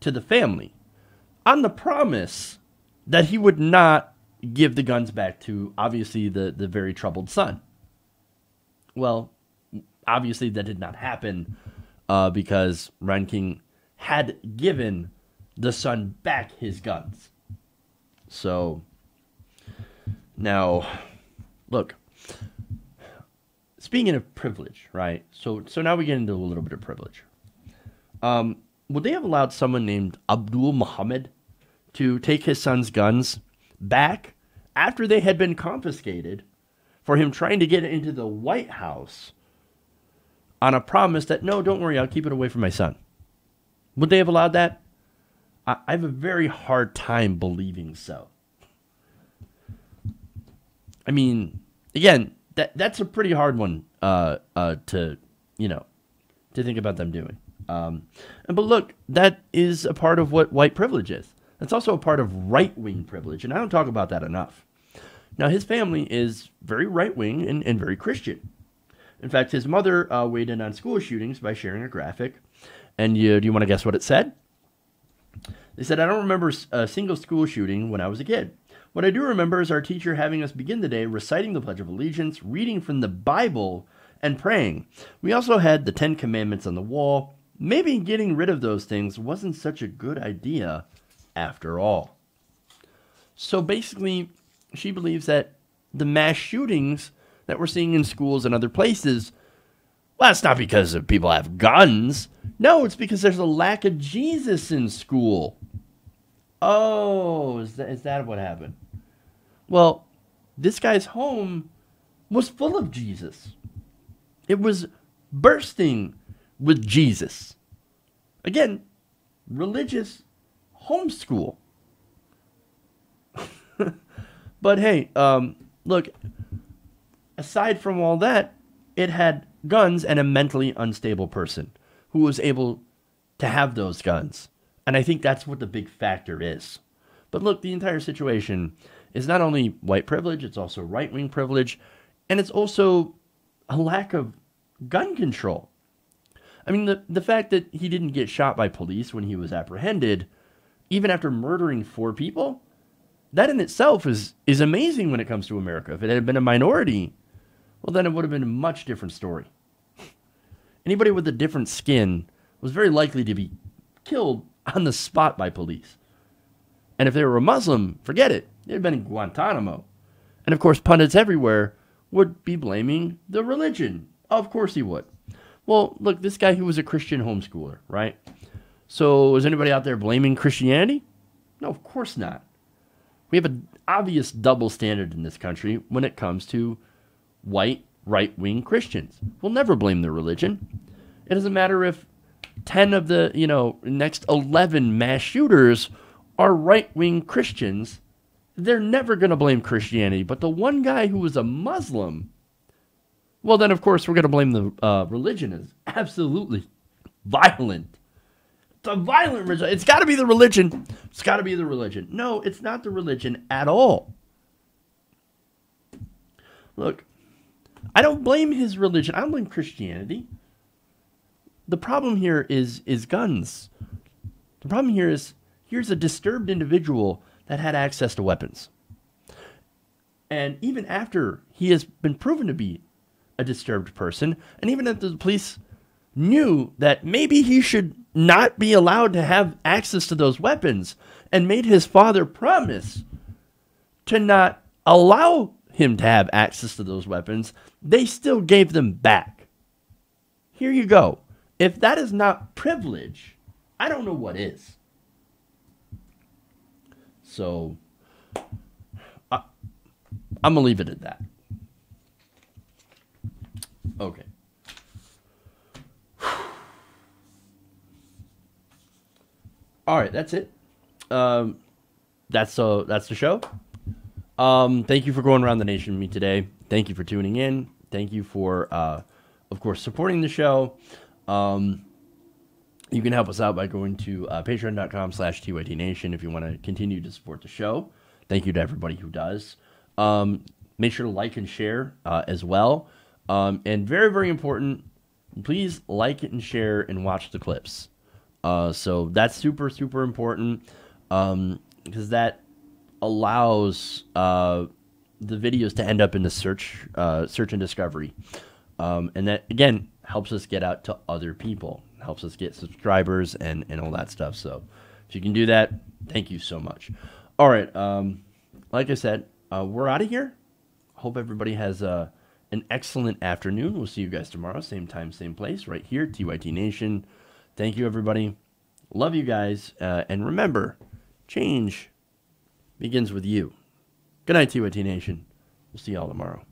to the family on the promise that he would not give the guns back to, obviously, the very troubled son. Well, obviously that did not happen because Reinking had given the son back his guns. So, now, look, speaking of privilege, right? So now we get into a little bit of privilege. Would they have allowed someone named Abdul Muhammad to take his son's guns back after they had been confiscated for him trying to get into the White House on a promise that, no, don't worry, I'll keep it away from my son? Would they have allowed that? I have a very hard time believing so. I mean, again, that's a pretty hard one to think about them doing. But look, that is a part of what white privilege is. That's also a part of right-wing privilege, and I don't talk about that enough. Now, his family is very right-wing and very Christian. In fact, his mother weighed in on school shootings by sharing a graphic, And do you want to guess what it said? They said, I don't remember a single school shooting when I was a kid. What I do remember is our teacher having us begin the day reciting the Pledge of Allegiance, reading from the Bible, and praying. We also had the 10 Commandments on the wall. Maybe getting rid of those things wasn't such a good idea after all. So basically, she believes that the mass shootings that we're seeing in schools and other places, well, it's not because people have guns. No, it's because there's a lack of Jesus in school. Oh, is that what happened? Well, this guy's home was full of Jesus. It was bursting with Jesus. Again, religious homeschool. But hey, look, aside from all that, it had guns and a mentally unstable person who was able to have those guns. And I think that's what the big factor is. But look, the entire situation is not only white privilege, it's also right-wing privilege, and it's also a lack of gun control. I mean, the fact that he didn't get shot by police when he was apprehended, even after murdering 4 people, that in itself is amazing when it comes to America. If it had been a minority, well, then it would have been a much different story. Anybody with a different skin was very likely to be killed on the spot by police. And if they were a Muslim, forget it. They'd have been in Guantanamo. And of course, pundits everywhere would be blaming the religion. Of course he would. Well, look, this guy who was a Christian homeschooler, right? So is anybody out there blaming Christianity? No, of course not. We have an obvious double standard in this country when it comes to white right-wing Christians. We'll never blame their religion. It doesn't matter if 10 of the, next 11 mass shooters are right-wing Christians. They're never going to blame Christianity. But the one guy who was a Muslim, well, then, of course, we're going to blame the religion as absolutely violent. It's a violent religion. It's got to be the religion. It's got to be the religion. No, it's not the religion at all. Look, I don't blame his religion. I don't blame Christianity. The problem here is guns. The problem here is here's a disturbed individual that had access to weapons. And even after he has been proven to be a disturbed person, and even if the police knew that maybe he should not be allowed to have access to those weapons and made his father promise to not allow him to have access to those weapons, they still gave them back. Here you go. If that is not privilege, I don't know what is. So, I'm going to leave it at that. Okay. All right, that's it. That's the show. Thank you for going around the nation with me today. Thank you for tuning in. Thank you for, of course, supporting the show. You can help us out by going to patreon.com/TYTNation if you want to continue to support the show. Thank you to everybody who does. Make sure to like and share as well. And very, very important, please like it and share and watch the clips. So that's super, super important because that allows the videos to end up in the search and discovery. And that, again, helps us get out to other people, helps us get subscribers and all that stuff. So if you can do that, thank you so much. All right. Like I said, we're out of here. Hope everybody has an excellent afternoon. We'll see you guys tomorrow. Same time, same place, right here, TYT Nation. Thank you, everybody. Love you guys. And remember, change begins with you. Good night, TYT Nation. We'll see y'all tomorrow.